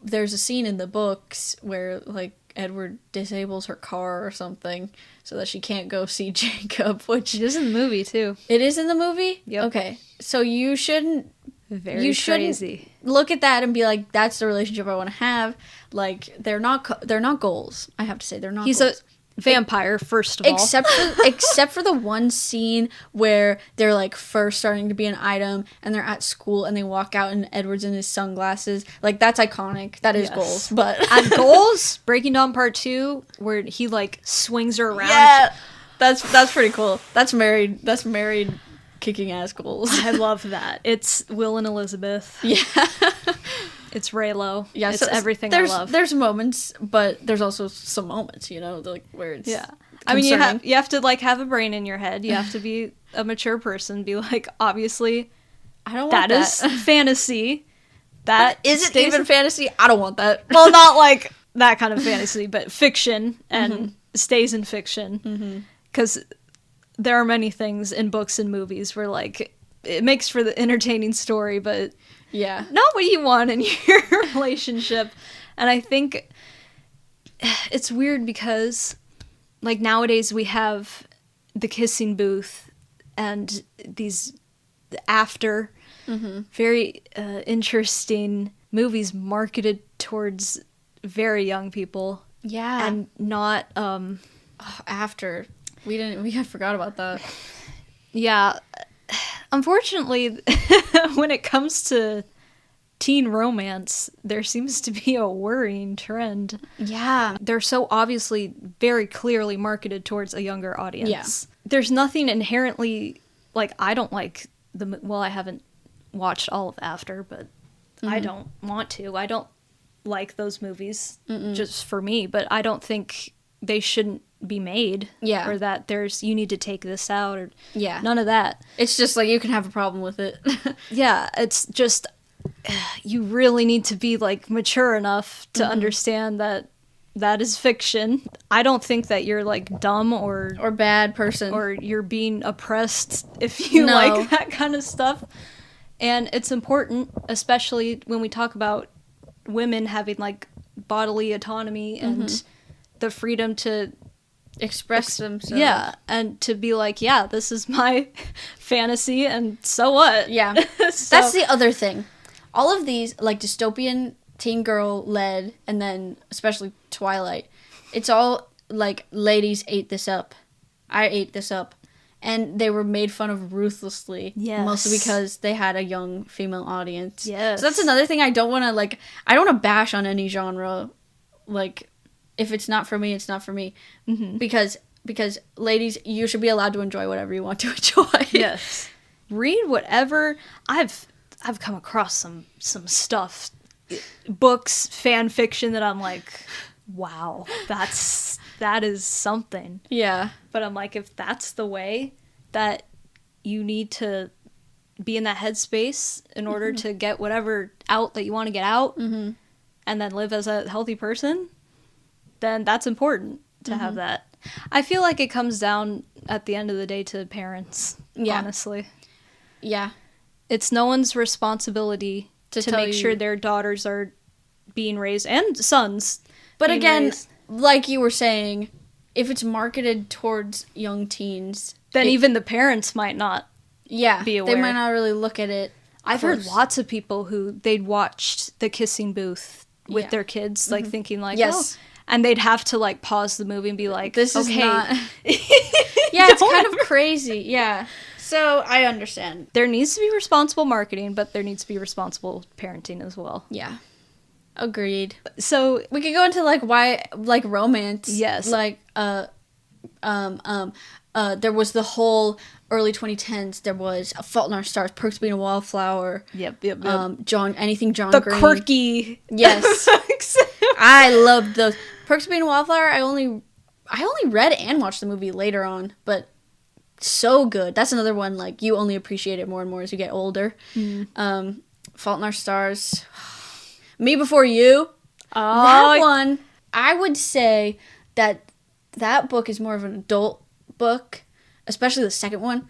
There's a scene in the books where, like, Edward disables her car or something so that she can't go see Jacob, which it is in the movie too. It is in the movie? Yep. Okay. So you shouldn't crazy. Look at that and be like, that's the relationship I want to have. Like, they're not goals. I have to say they're not He's goals. a vampire, first of all. Except for the one scene where they're like first starting to be an item and they're at school and they walk out and Edward's in his sunglasses. Like, that's iconic. That is goals. But at goals, Breaking Dawn Part 2, where he like swings her around. Yeah, that's pretty cool. That's married kicking ass goals. I love that. It's Will and Elizabeth. Yeah. It's Raylo. Yeah, it's everything I love. There's moments, but there's also some moments, like where it's I mean, you have to like have a brain in your head. You have to be a mature person. Be like, obviously, I don't want that. That is fantasy. That isn't even fantasy. I don't want that. Well, not like that kind of fantasy, but fiction and stays in fiction. Because there are many things in books and movies where like it makes for the entertaining story, but yeah, not what you want in your relationship. And I think it's weird because, like, nowadays we have the kissing booth and these after very interesting movies marketed towards very young people. Yeah, and not after we forgot about that. Yeah. Unfortunately, when it comes to teen romance, there seems to be a worrying trend. Yeah. They're so obviously very clearly marketed towards a younger audience. Yeah. There's nothing inherently, like, I don't like well, I haven't watched all of After, but I don't want to. I don't like those movies just for me, but I don't think they shouldn't be made. Yeah. Or that you need to take this out, or Yeah. none of that. It's just like you can have a problem with it. Yeah, it's just you really need to be like mature enough to understand that is fiction. I don't think that you're like dumb or bad person. or you're being oppressed if you No. like that kind of stuff. And it's important, especially when we talk about women having like bodily autonomy and the freedom to Express themselves. yeah, and to be like, yeah, this is my fantasy, and so what? Yeah. So- That's the other thing. All of these, like dystopian, teen girl led, and then especially Twilight, it's all like ladies ate this up. I ate this up. And they were made fun of ruthlessly. Yes. Mostly because they had a young female audience. Yes. So that's another thing I don't want to, like, I don't want to bash on any genre. Like, if it's not for me, it's not for me. Because ladies, you should be allowed to enjoy whatever you want to enjoy. Yes. Read whatever. I've come across some stuff, books, fan fiction that I'm like, wow, that is something. Yeah. But I'm like, if that's the way that you need to be in that headspace in order to get whatever out that you want to get out, and then live as a healthy person, then that's important to have that. I feel like it comes down at the end of the day to parents, honestly. Yeah. It's no one's responsibility to tell make sure their daughters are being raised, and sons. But being again, raised. like you were saying, if it's marketed towards young teens, Then even the parents might not. yeah, be they aware. might not really look at it. I've heard lots of people who they'd watched The Kissing Booth with their kids, like thinking like, Yes. oh, and they'd have to like pause the movie and be like, This is okay, not. Yeah, it's kind of crazy. Yeah. So I understand. there needs to be responsible marketing, but there needs to be responsible parenting as well. Yeah. Agreed. So We could go into like why like romance. Yes. Like there was the whole early 2010s. There was A Fault in Our Stars, Perks of Being a Wallflower. yep. John The Green. quirky. Yes. I loved those. Perks of Being a Wallflower. I only read and watched the movie later on, but so good. That's another one like you only appreciate it more and more as you get older. Fault in Our Stars. Me Before You. That one, I would say that book is more of an adult book, especially the second one.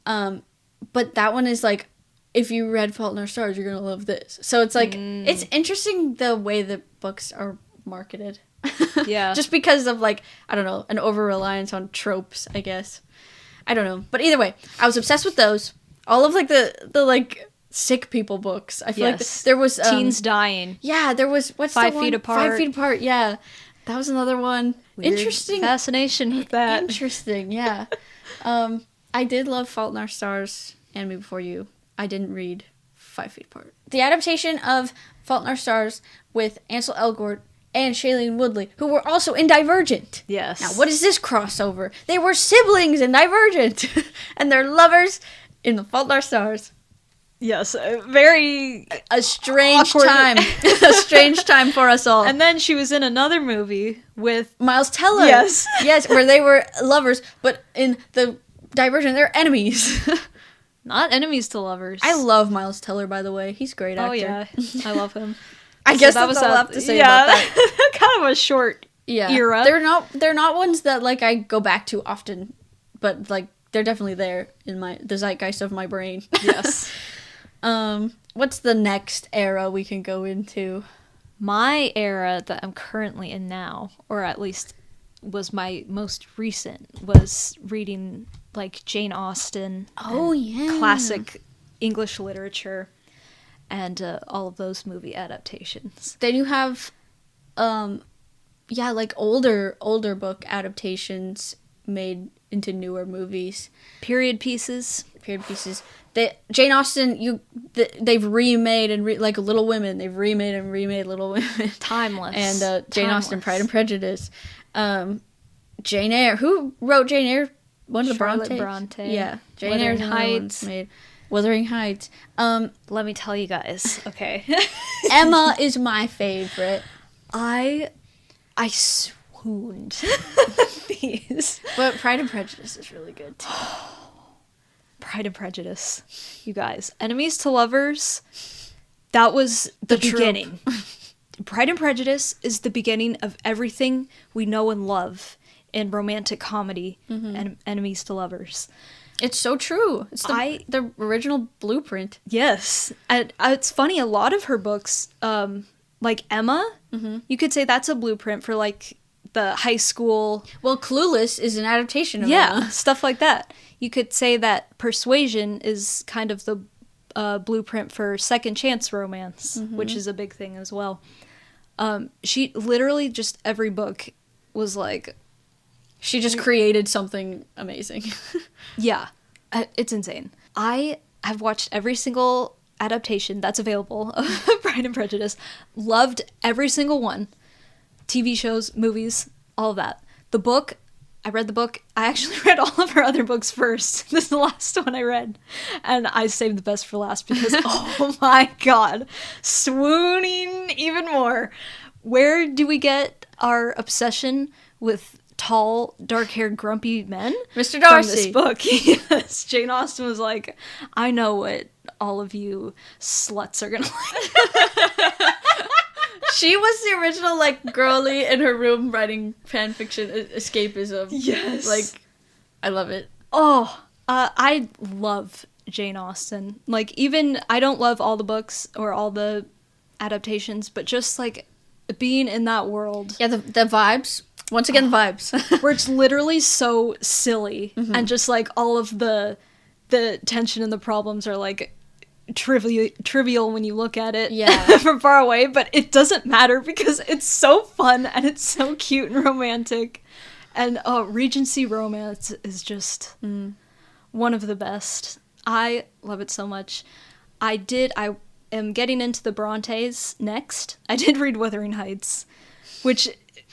But that one is like, if you read Fault in Our Stars, you're gonna love this. So it's like it's interesting the way the books are marketed. Yeah. Just because of like, I don't know, an over reliance on tropes, I guess. I don't know. But either way, I was obsessed with those. All of like the like sick people books. I feel like there was Teens Dying. yeah, there was what's 5 the one? Feet Apart. 5 Feet Apart. Yeah, that was another one. Weird Interesting. fascination with that. Interesting. Yeah. I did love Fault in Our Stars and Me Before You. I didn't read 5 Feet Apart. The adaptation of Fault in Our Stars with Ansel Elgort and Shailene Woodley, who were also in Divergent. Yes. Now, what is this crossover? They were siblings in Divergent, and they're lovers in The Fault in Our Stars. Yes, very A strange awkward. time. A strange time for us all. And then she was in another movie with Miles Teller. Yes. Yes, where they were lovers, but in the Divergent, they're enemies. not enemies to lovers. I love Miles Teller, by the way. He's a great actor. Oh yeah, I love him. I guess that was all I have to say about that. kind of a short era. They're not ones that like I go back to often, but like they're definitely there in the zeitgeist of my brain. Yes. What's the next era we can go into? My era that I'm currently in now, or at least was my most recent, was reading like Jane Austen. Oh, and yeah. classic English literature, and all of those movie adaptations. Then you have, like older book adaptations made into newer movies. Period pieces. Jane Austen, they've remade and like Little Women. They've remade and remade Little Women. Timeless. And Jane Austen, Pride and Prejudice. Jane Eyre. Who wrote Jane Eyre? One of the Charlotte Brontes. Bronte. Yeah, Jane Eyre's Heights. Made Wuthering Heights. Let me tell you guys. Okay. Emma is my favorite. I swooned. These. But Pride and Prejudice is really good too. Pride and Prejudice, you guys. Enemies to lovers, that was the beginning. Pride and Prejudice is the beginning of everything we know and love in romantic comedy and enemies to lovers. It's so true. It's the original blueprint. Yes. And it's funny, a lot of her books, like Emma, you could say that's a blueprint for like the high school. Well, Clueless is an adaptation of Emma. Stuff like that. You could say that Persuasion is kind of the blueprint for second chance romance, which is a big thing as well. She literally just every book was like... She just created something amazing. Yeah. It's insane. I have watched every single adaptation that's available of Pride and Prejudice. Loved every single one. TV shows, movies, all of that. The book... I read the book. I actually read all of her other books first. This is the last one I read. And I saved the best for last because, oh my god, swooning even more. Where do we get our obsession with tall, dark-haired, grumpy men? Mr. Darcy. From this book. Yes. Jane Austen was like, I know what all of you sluts are going to like. She was the original, like, girly in her room writing fan fiction escapism. Yes. Like, I love it. Oh, I love Jane Austen. Like, even, I don't love all the books or all the adaptations, but just, like, being in that world. Yeah, the vibes. Once again, vibes. Where it's literally so silly, and just, like, all of the tension and the problems are, like... trivial when you look at it from far away, but it doesn't matter because it's so fun and it's so cute and romantic. And Regency romance is just one of the best. I love it so much. I am getting into the Brontes next. I did read Wuthering Heights, which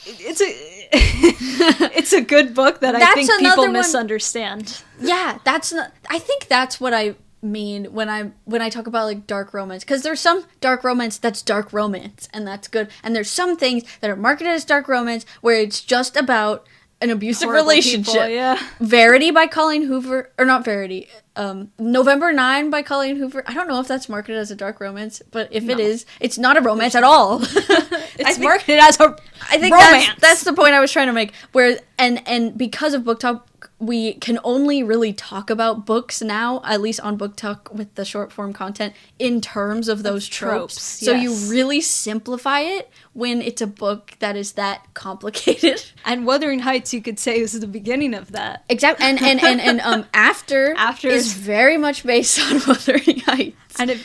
it's a good book that I think people misunderstand. Yeah, I think that's what I mean when I talk about like dark romance, because there's some dark romance that's dark romance and that's good, and there's some things that are marketed as dark romance where it's just about an abusive relationship. People, yeah. Verity by Colleen Hoover, or not Verity, November 9 by Colleen Hoover. I don't know if that's marketed as a dark romance, but if it is, it's not a romance at all. It's marketed as a I think romance. That's the point I was trying to make. Where and because of Book Talk, we can only really talk about books now, at least on Book Talk with the short form content, in terms of those tropes. So you really simplify it when it's a book that is that complicated. And Wuthering Heights, you could say, is the beginning of that. Exactly. And After is very much based on Wuthering Heights. And it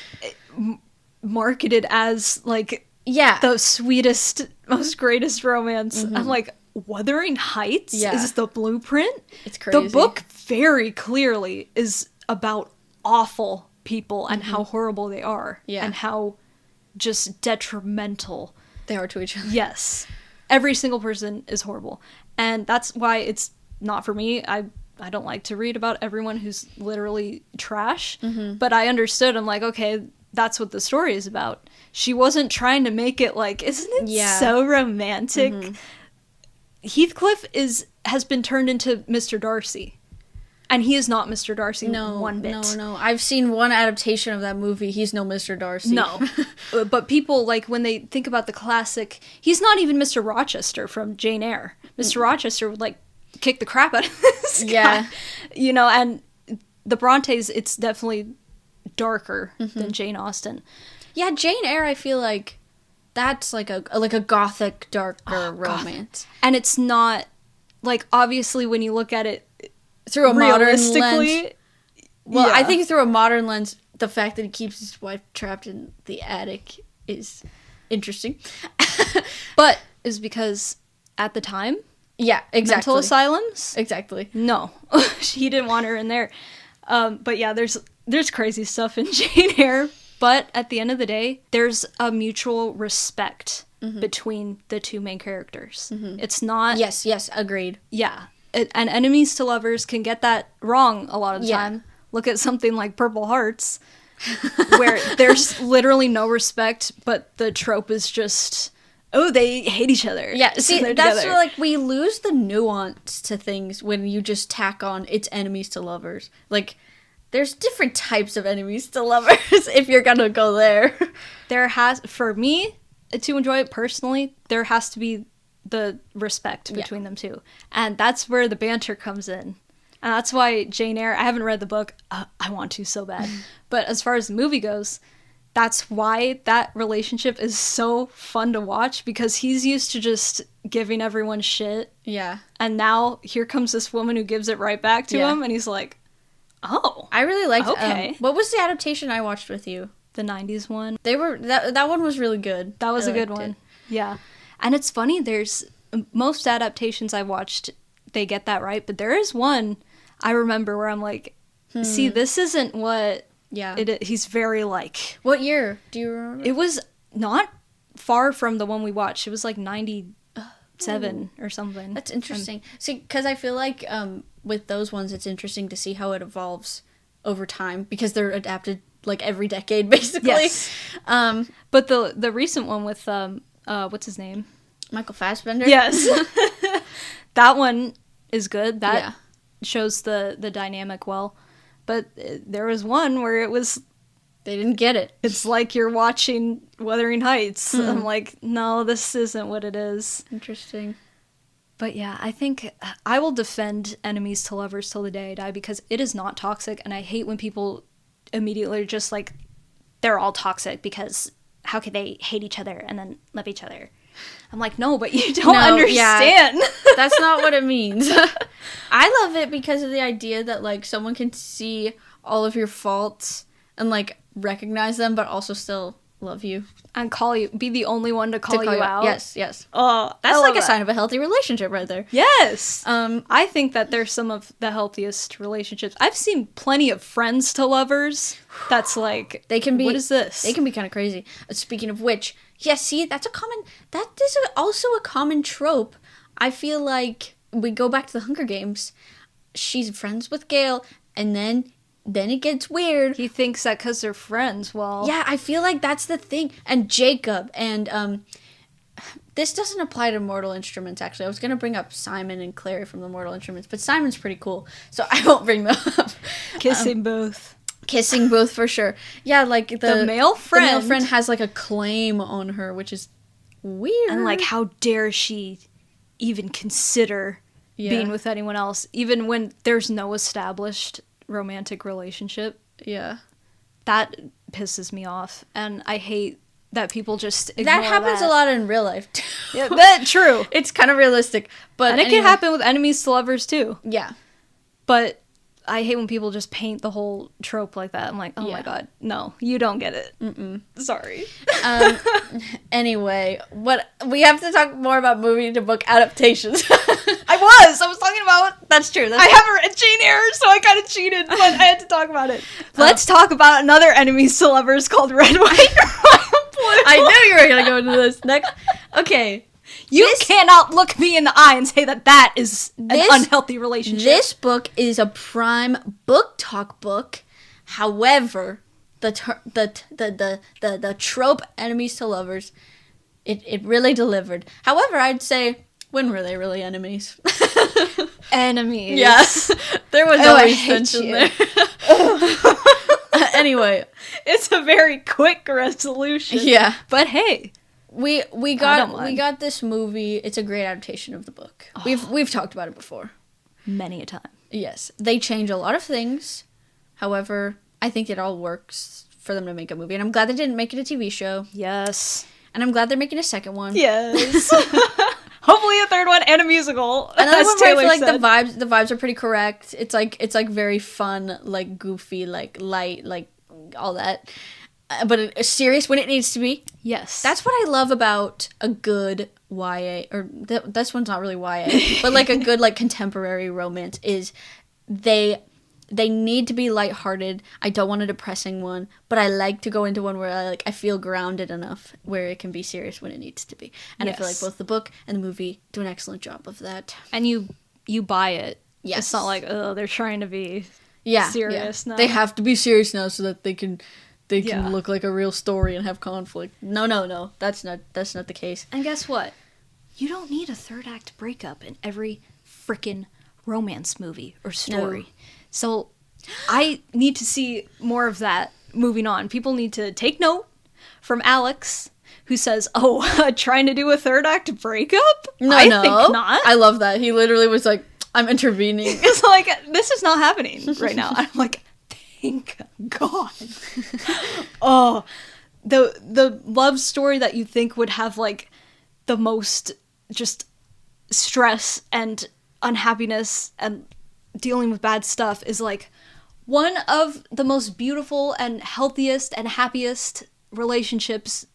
marketed as, like, the sweetest, most greatest romance. I'm like, Wuthering Heights is the blueprint? It's crazy. The book very clearly is about awful people and how horrible they are. Yeah. And how just detrimental they are to each other. Yes. Every single person is horrible. And that's why it's not for me. I don't like to read about everyone who's literally trash. But I understood. I'm like, okay, that's what the story is about. She wasn't trying to make it like, isn't it so romantic? Heathcliff has been turned into Mr. Darcy. And he is not Mr. Darcy one bit. No. I've seen one adaptation of that movie. He's no Mr. Darcy. No. But people, like, when they think about the classic, he's not even Mr. Rochester from Jane Eyre. Mr. Rochester would, like, kick the crap out of this guy. You know, and the Brontes, it's definitely darker than Jane Austen. Yeah, Jane Eyre, I feel like that's like a gothic, darker romance. And it's not, like, obviously when you look at it through a modern lens. Well, yeah. I think through a modern lens, the fact that he keeps his wife trapped in the attic is interesting. But is because at the time, Yeah, exactly. mental asylums. Exactly. No, he didn't want her in there. But yeah, there's crazy stuff in Jane Eyre. But at the end of the day, there's a mutual respect between the two main characters. It's not... Yes, agreed. Yeah. And enemies to lovers can get that wrong a lot of the time. Look at something like Purple Hearts, where there's literally no respect, but the trope is just... Oh, they hate each other. Yeah, see, so that's where, like, we lose the nuance to things when you just tack on it's enemies to lovers. Like, there's different types of enemies to lovers if you're gonna go there. For me, to enjoy it personally, there has to be the respect between them two. And that's where the banter comes in. And that's why Jane Eyre, I haven't read the book, I want to so bad. But as far as the movie goes... That's why that relationship is so fun to watch, because he's used to just giving everyone shit. Yeah. And now here comes this woman who gives it right back to him, and he's like, oh. I really liked okay. What was the adaptation I watched with you? The 90s one. That one was really good. That was a good one. Yeah. And it's funny, there's most adaptations I watched, they get that right, but there is one I remember where I'm like, see, this isn't what... Yeah. He's very like... What year? Do you remember? It was not far from the one we watched. It was like 97 or something. That's interesting. See, because I feel like with those ones, it's interesting to see how it evolves over time, because they're adapted like every decade, basically. Yes. But the recent one with, what's his name? Michael Fassbender? Yes. That one is good. That shows the dynamic well. But there was one where it was... They didn't get it. It's like you're watching Wuthering Heights. I'm like, no, this isn't what it is. Interesting. But yeah, I think I will defend enemies to lovers till the day I die, because it is not toxic, and I hate when people immediately are just like, they're all toxic because how could they hate each other and then love each other? I'm like, no, but you don't understand. Yeah, that's not what it means. I love it because of the idea that, like, someone can see all of your faults and, like, recognize them, but also still love you. And be the only one to call you out. Yes. Oh, that's like a sign of a healthy relationship right there. Yes. I think that they're some of the healthiest relationships. I've seen plenty of friends to lovers. That's like, they can be. What is this? They can be kind of crazy. Speaking of which, see, that is also a common trope. I feel like we go back to the Hunger Games. She's friends with Gale, and then it gets weird. He thinks that because they're friends, well... Yeah, I feel like that's the thing. And Jacob, and, this doesn't apply to Mortal Instruments, actually. I was going to bring up Simon and Claire from the Mortal Instruments, but Simon's pretty cool, so I won't bring them up. Kissing both. Kissing both, for sure. Yeah, like, the male friend... The male friend has, like, a claim on her, which is weird. And, like, how dare she even consider being with anyone else, even when there's no established... romantic relationship. Yeah. That pisses me off. And I hate that people just ignore that. Happens a lot in real life, too. Yeah, that's true. It's kind of realistic. But it can happen with enemies to lovers, too. Yeah. But I hate when people just paint the whole trope like that. I'm like, oh my god, no, you don't get it. Mm-mm. Sorry. Anyway, we have to talk more about movie to book adaptations. I was talking about... That's true. I haven't read Jane Eyre, so I kind of cheated, but I had to talk about it. Let's talk about another enemies to lovers called Red, White, Royal Blue. I knew you were going to go into this next. Okay. You cannot look me in the eye and say that is an unhealthy relationship. This book is a prime book talk book. However, the trope enemies to lovers, it really delivered. However, I'd say, when were they really enemies? Enemies. Yes. There was always tension there. Anyway. It's a very quick resolution. Yeah. But hey. We got this movie. It's a great adaptation of the book. Oh. We've talked about it before. Many a time. Yes. They change a lot of things. However, I think it all works for them to make a movie. And I'm glad they didn't make it a TV show. Yes. And I'm glad they're making a second one. Yes. Hopefully a third one and a musical. Another one where I feel like the vibes are pretty correct. It's like very fun, like goofy, like light, like all that. but it's serious when it needs to be. Yes. That's what I love about a good YA, or this one's not really YA, but like a good like contemporary romance is they need to be lighthearted. I don't want a depressing one, but I like to go into one where I feel grounded enough where it can be serious when it needs to be. And I feel like both the book and the movie do an excellent job of that. And you buy it. Yes. It's not like, oh, they're trying to be serious now. They have to be serious now so that they can look like a real story and have conflict. No. That's not the case. And guess what? You don't need a third act breakup in every frickin' romance movie or story. No. So I need to see more of that moving on. People need to take note from Alex, who says, oh, trying to do a third act breakup? No. I think not. I love that. He literally was like, I'm intervening. It's like, this is not happening right now. I'm like, thank God. Oh, the love story that you think would have like the most just stress and unhappiness and dealing with bad stuff is like one of the most beautiful and healthiest and happiest relationships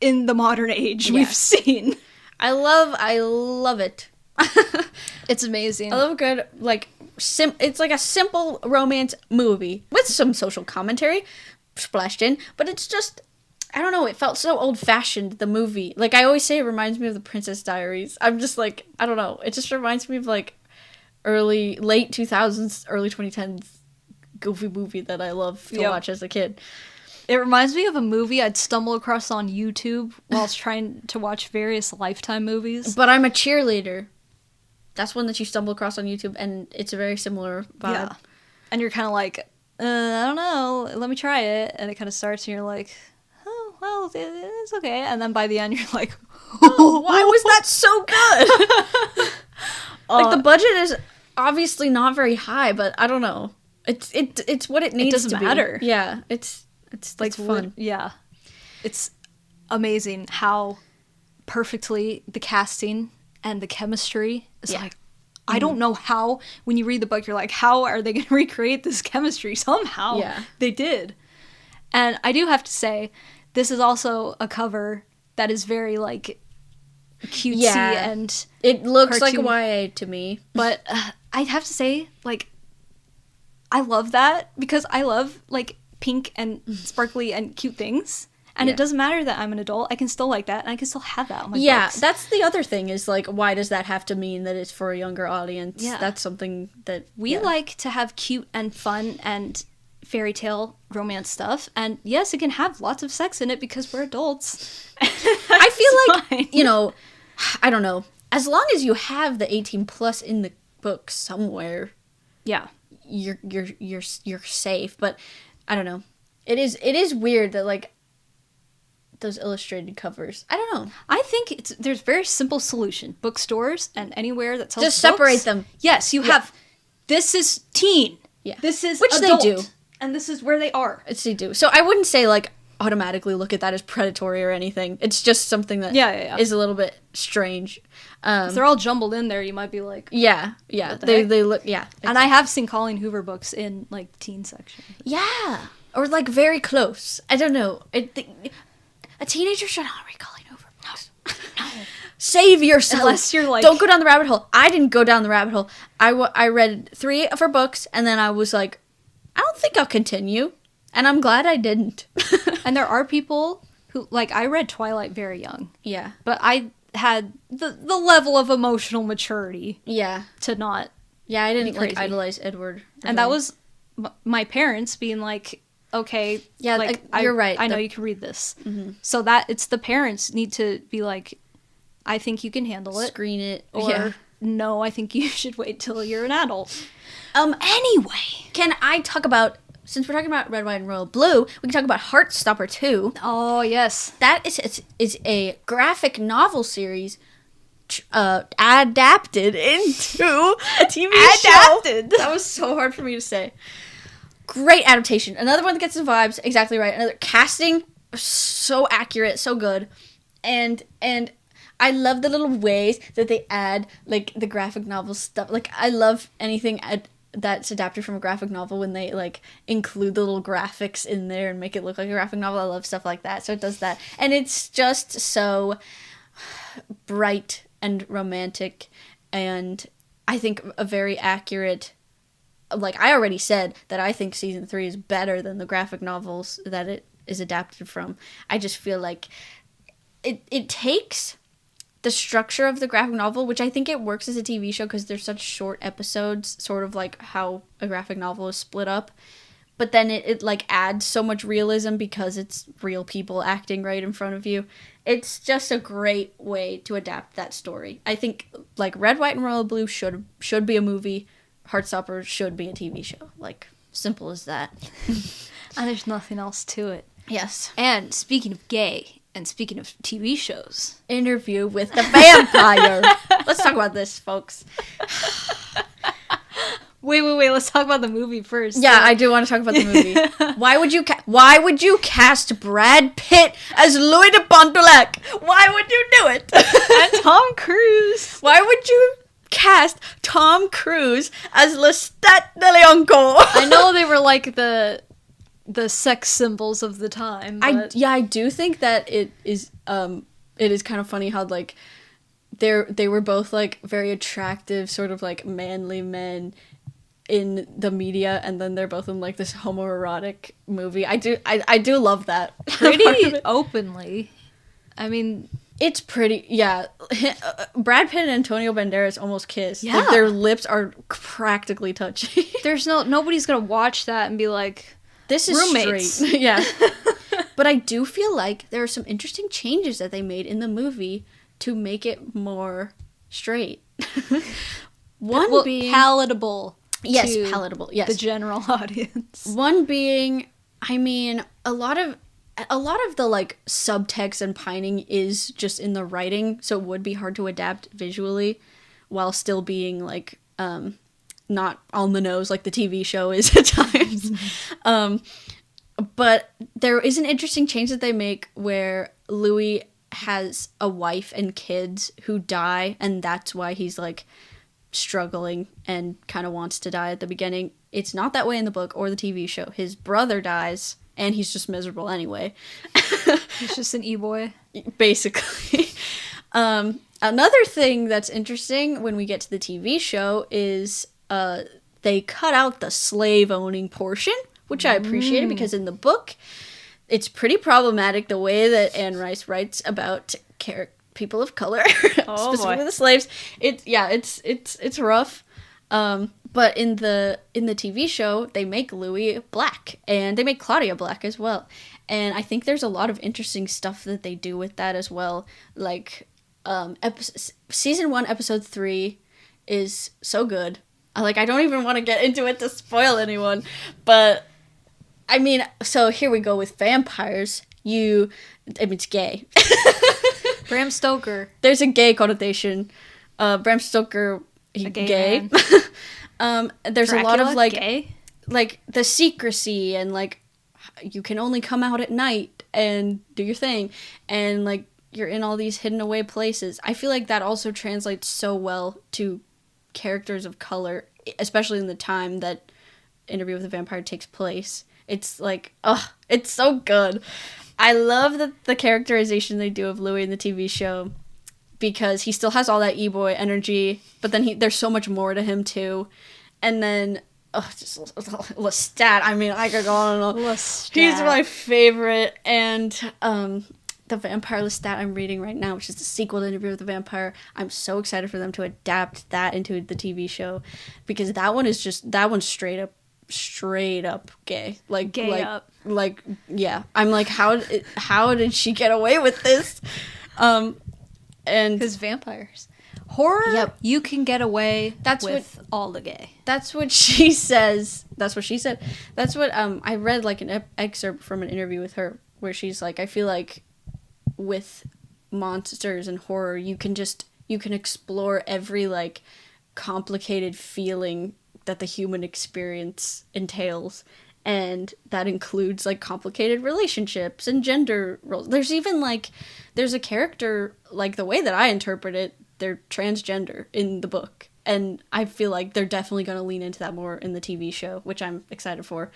in the modern age we've seen. I love it. It's amazing. I love a good like it's like a simple romance movie with some social commentary splashed in, but it's just, I don't know, it felt so old-fashioned, the movie. Like, I always say it reminds me of The Princess Diaries. I'm just like, I don't know, it just reminds me of like late 2000s, early 2010s goofy movie that I love to watch as a kid. It reminds me of a movie I'd stumble across on YouTube whilst trying to watch various Lifetime movies. But I'm a Cheerleader. That's one that you stumble across on YouTube, and it's a very similar vibe. Yeah. And you're kind of like, I don't know, let me try it. And it kind of starts, and you're like, oh, well, it's okay. And then by the end, you're like, oh, why was that so good? Like, the budget is obviously not very high, but I don't know. It's what it needs to be. It doesn't matter. Yeah, it's like fun. Yeah. It's amazing how perfectly the casting and the chemistry is like, I don't know how, when you read the book, you're like, how are they going to recreate this chemistry? Somehow they did. And I do have to say, this is also a cover that is very, like, cutesy and it looks cartoon. like a YA to me. But I have to say, like, I love that because I love, like, pink and sparkly and cute things. And it doesn't matter that I'm an adult. I can still like that, and I can still have that on my books. That's the other thing is, like, why does that have to mean that it's for a younger audience? Yeah. That's something that... We like to have cute and fun and fairy tale romance stuff. And yes, it can have lots of sex in it because we're adults. I feel like, you know, I don't know. As long as you have the 18 plus in the book somewhere, you're safe. But I don't know. It is weird that, like, those illustrated covers. I don't know. I think there's very simple solution. Bookstores and anywhere that sells just books. Separate them. Yes, you have, this is teen. Yeah. This is which adult, they do. And this is where they are. It's they do. So I wouldn't say, like, automatically look at that as predatory or anything. It's just something that is a little bit strange. If they're all jumbled in there, you might be like... Yeah. They look... Yeah. And I have seen Colleen Hoover books in, like, teen section. Yeah. Or, like, very close. I don't know. A teenager should not read Colleen Hoover books. No. Save yourself. Unless you're like... Don't go down the rabbit hole. I didn't go down the rabbit hole. I read 3 of her books, and then I was like, I don't think I'll continue. And I'm glad I didn't. And there are people who... Like, I read Twilight very young. Yeah. But I had the level of emotional maturity. Yeah. To not... Yeah, I didn't, like, idolize Edward. And that was my parents being like... Okay, yeah, like, you're right. I know you can read this. Mm-hmm. So that it's the parents need to be like, I think you can handle it. Screen it. Or, no, I think you should wait till you're an adult. Anyway. Can I talk about, since we're talking about Red, White, and Royal Blue, we can talk about Heartstopper 2. Oh, yes. That is a graphic novel series adapted into a TV show. That was so hard for me to say. Great adaptation. Another one that gets the vibes exactly right. Another casting, so accurate, so good. And I love the little ways that they add, like, the graphic novel stuff. Like, I love anything that's adapted from a graphic novel when they like include the little graphics in there and make it look like a graphic novel. I love stuff like that. So it does that. And it's just so bright and romantic, and I think a very accurate, like I already said that I think season 3 is better than the graphic novels that it is adapted from. I just feel like it takes the structure of the graphic novel, which I think it works as a TV show because there's such short episodes, sort of like how a graphic novel is split up. But then it like adds so much realism because it's real people acting right in front of you. It's just a great way to adapt that story. I think like Red, White, and Royal Blue should be a movie. Heartstopper should be a TV show. Like, simple as that. And there's nothing else to it. Yes. And speaking of gay, and speaking of TV shows, Interview with the Vampire. Let's talk about this, folks. Wait. Let's talk about the movie first. Yeah, I do want to talk about the movie. Why would you cast Brad Pitt as Louis de Pontelac? Why would you do it? And Tom Cruise. Why would you cast Tom Cruise as Lestat de Leonco? I know they were like the sex symbols of the time. But... I do think that it is kind of funny how like they were both like very attractive, sort of like manly men in the media, and then they're both in like this homoerotic movie. I do love that. Pretty openly. I mean, it's pretty, yeah. Brad Pitt and Antonio Banderas almost kiss. Yeah. Like, their lips are practically touching. There's nobody's gonna watch that and be like, this is roommates. Straight. Yeah. But I do feel like there are some interesting changes that they made in the movie to make it more straight. One being palatable. Yes, to palatable. Yes. The general audience. One being, I mean, a lot of the like subtext and pining is just in the writing, so it would be hard to adapt visually while still being like not on the nose like the TV show is at times. But there is an interesting change that they make where Louis has a wife and kids who die, and that's why he's like struggling and kind of wants to die at the beginning. It's not that way in the book or the TV show. His brother dies, and he's just miserable anyway. He's just an e-boy. Basically. Another thing that's interesting when we get to the TV show is they cut out the slave-owning portion, which I appreciated because in the book, it's pretty problematic the way that Anne Rice writes about people of color, specifically the slaves. It's rough. But in the TV show, they make Louis black, and they make Claudia black as well. And I think there's a lot of interesting stuff that they do with that as well. Like, season 1, episode 3 is so good. I don't even want to get into it to spoil anyone, but I mean, so here we go with vampires. It's gay. Bram Stoker. There's a gay connotation. Bram Stoker, gay. There's Dracula, a lot of like gay? Like the secrecy and like you can only come out at night and do your thing, and like you're in all these hidden away places. I feel like that also translates so well to characters of color, especially in the time that Interview with the Vampire takes place. It's like, it's so good. I love the characterization they do of Louis in the TV show, because he still has all that e-boy energy, but then there's so much more to him too. And then just Lestat. I mean, I could go on and on. Lestat. He's my favorite. And the Vampire Lestat I'm reading right now, which is the sequel to Interview with the Vampire, I'm so excited for them to adapt that into the TV show, because that one's straight up gay. Like gay like, up. Like, yeah. I'm like, how did she get away with this? And because vampires. Horror, yep. You can get away with all the gay. That's what she says. That's what she said. That's what I read like an excerpt from an interview with her where she's like, I feel like with monsters and horror, you can explore every like complicated feeling that the human experience entails, and that includes like complicated relationships and gender roles. There's even like there's a character, like the way that I interpret it, they're transgender in the book, and I feel like they're definitely going to lean into that more in the TV show, which I'm excited for.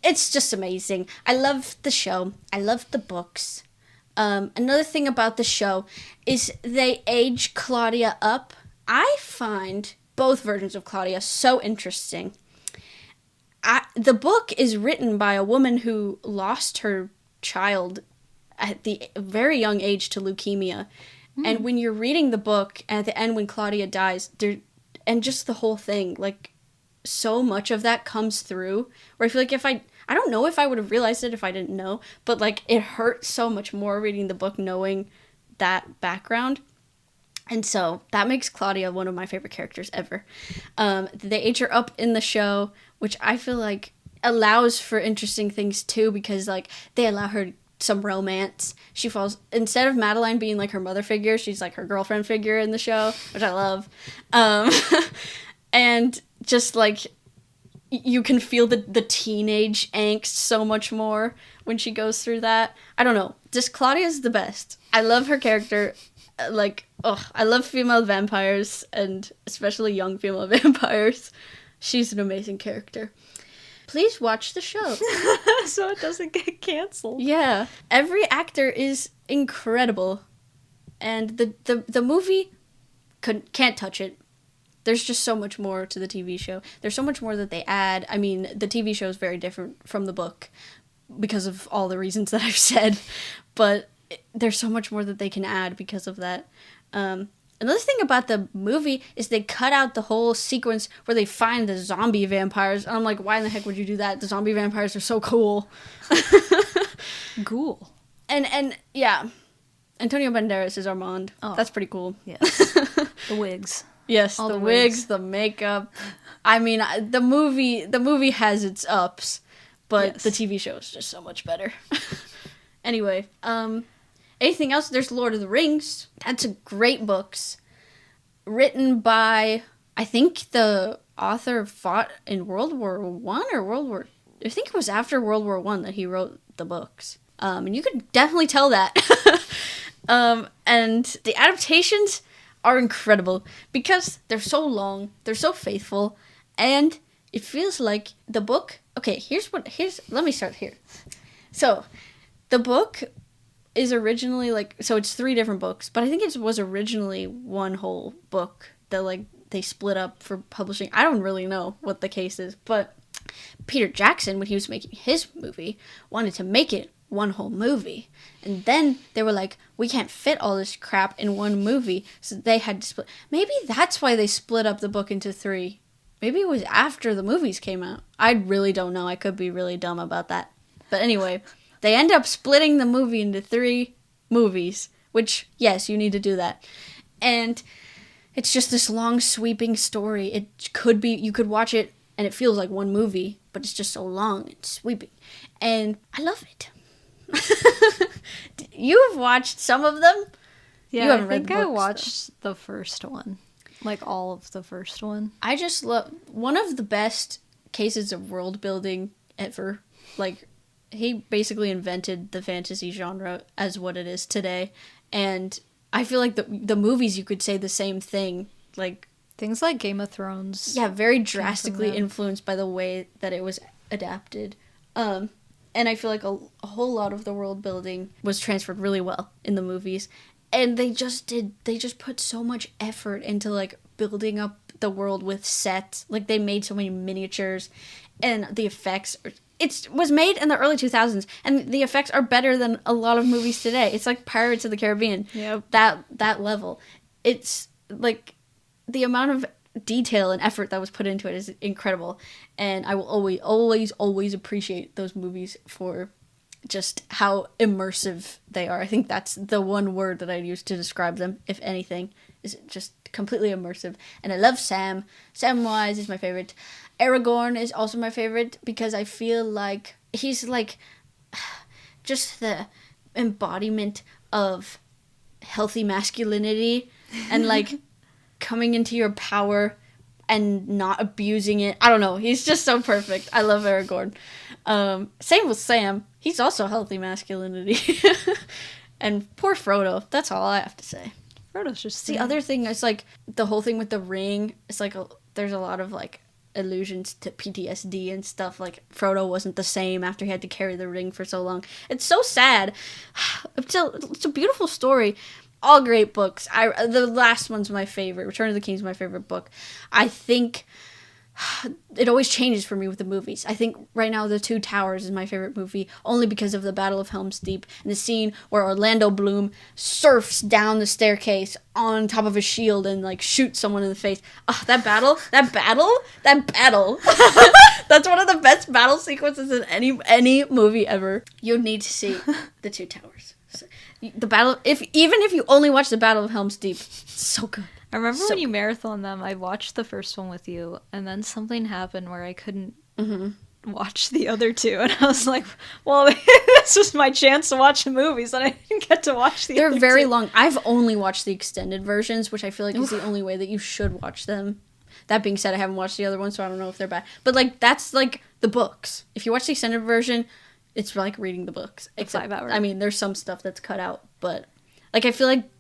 It's just amazing. I love the show. I love the books. Another thing about the show is they age Claudia up. I find both versions of Claudia so interesting. The book is written by a woman who lost her child at the very young age to leukemia. And when you're reading the book, and at the end when Claudia dies, and just the whole thing, like, so much of that comes through, where I feel like I don't know if I would have realized it if I didn't know, but, like, it hurt so much more reading the book knowing that background. And so that makes Claudia one of my favorite characters ever. They age her up in the show, which I feel like allows for interesting things too, because like they allow her some romance. She falls, instead of Madeline being like her mother figure, she's like her girlfriend figure in the show, which I love. And just like you can feel the teenage angst so much more when she goes through that. I don't know. Just Claudia's the best. I love her character. Like, I love female vampires, and especially young female vampires. She's an amazing character. Please watch the show. So it doesn't get canceled. Yeah. Every actor is incredible. And the movie can't touch it. There's just so much more to the TV show. There's so much more that they add. I mean, the TV show is very different from the book because of all the reasons that I've said. But there's so much more that they can add because of that. Another thing about the movie is they cut out the whole sequence where they find the zombie vampires. And I'm like, why in the heck would you do that? The zombie vampires are so cool. Cool. And yeah, Antonio Banderas is Armand. Oh. That's pretty cool. Yes. The wigs. Yes, all the wigs, the makeup. I mean, the movie has its ups, but yes. The TV show is just so much better. Anyway, anything else? There's Lord of the Rings. That's a great books. Written by, I think the author fought in World War I or World War... I think it was after World War I that he wrote the books. And you could definitely tell that. And the adaptations are incredible because they're so long, they're so faithful, and it feels like the book... Okay, let me start here. So, the book is originally so it's 3 different books, but I think it was originally one whole book that they split up for publishing. I don't really know what the case is, but Peter Jackson, when he was making his movie, wanted to make it one whole movie. And then they were like, we can't fit all this crap in one movie, so they had to split. Maybe that's why they split up the book into 3. Maybe it was after the movies came out. I really don't know. I could be really dumb about that. But anyway, they end up splitting the movie into 3 movies, which, yes, you need to do that. And it's just this long, sweeping story. You could watch it, and it feels like one movie, but it's just so long and sweeping. And I love it. You've watched some of them? Yeah, you haven't I think read the books, I watched the first one. Like, all of the first one. I just love... One of the best cases of world building ever. He basically invented the fantasy genre as what it is today. And I feel like the movies, you could say the same thing. Things like Game of Thrones. Yeah, very drastically influenced by the way that it was adapted. And I feel like a whole lot of the world building was transferred really well in the movies. And they just put so much effort into building up the world with sets. They made so many miniatures, and the effects. It was made in the early 2000s, and the effects are better than a lot of movies today. It's like Pirates of the Caribbean. Yep. That level. It's the amount of detail and effort that was put into it is incredible, and I will always appreciate those movies for just how immersive they are. I think that's the one word that I'd use to describe them, if anything, is just completely immersive. And I love Sam. Samwise is my favorite. Aragorn is also my favorite because I feel like he's just the embodiment of healthy masculinity and coming into your power and not abusing it. I don't know. He's just so perfect. I love Aragorn. Same with Sam. He's also healthy masculinity. And poor Frodo. That's all I have to say. Frodo's just The other thing is, like, the whole thing with the ring, it's like, there's a lot of, like, allusions to PTSD and stuff. Like, Frodo wasn't the same after he had to carry the ring for so long. It's so sad. It's a beautiful story. All great books. The last one's my favorite. Return of the King is my favorite book. I think it always changes for me with the movies. I think right now The Two Towers is my favorite movie, only because of the Battle of Helm's Deep and the scene where Orlando Bloom surfs down the staircase on top of a shield and, like, shoots someone in the face. Oh, that battle. That's one of the best battle sequences in any movie ever. You need to see The Two Towers. The battle, even if you only watch the Battle of Helm's Deep, it's so good. I remember when you marathon them, I watched the first one with you, and then something happened where I couldn't watch the other two, and I was like, well, this was my chance to watch the movies, and I didn't get to watch the other two. They're very long. I've only watched the extended versions, which I feel like is the only way that you should watch them. That being said, I haven't watched the other one, so I don't know if they're bad. But, like, that's, like, the books. If you watch the extended version, it's like reading the books. Except, 5 hours. I mean, there's some stuff that's cut out, but, like, I feel like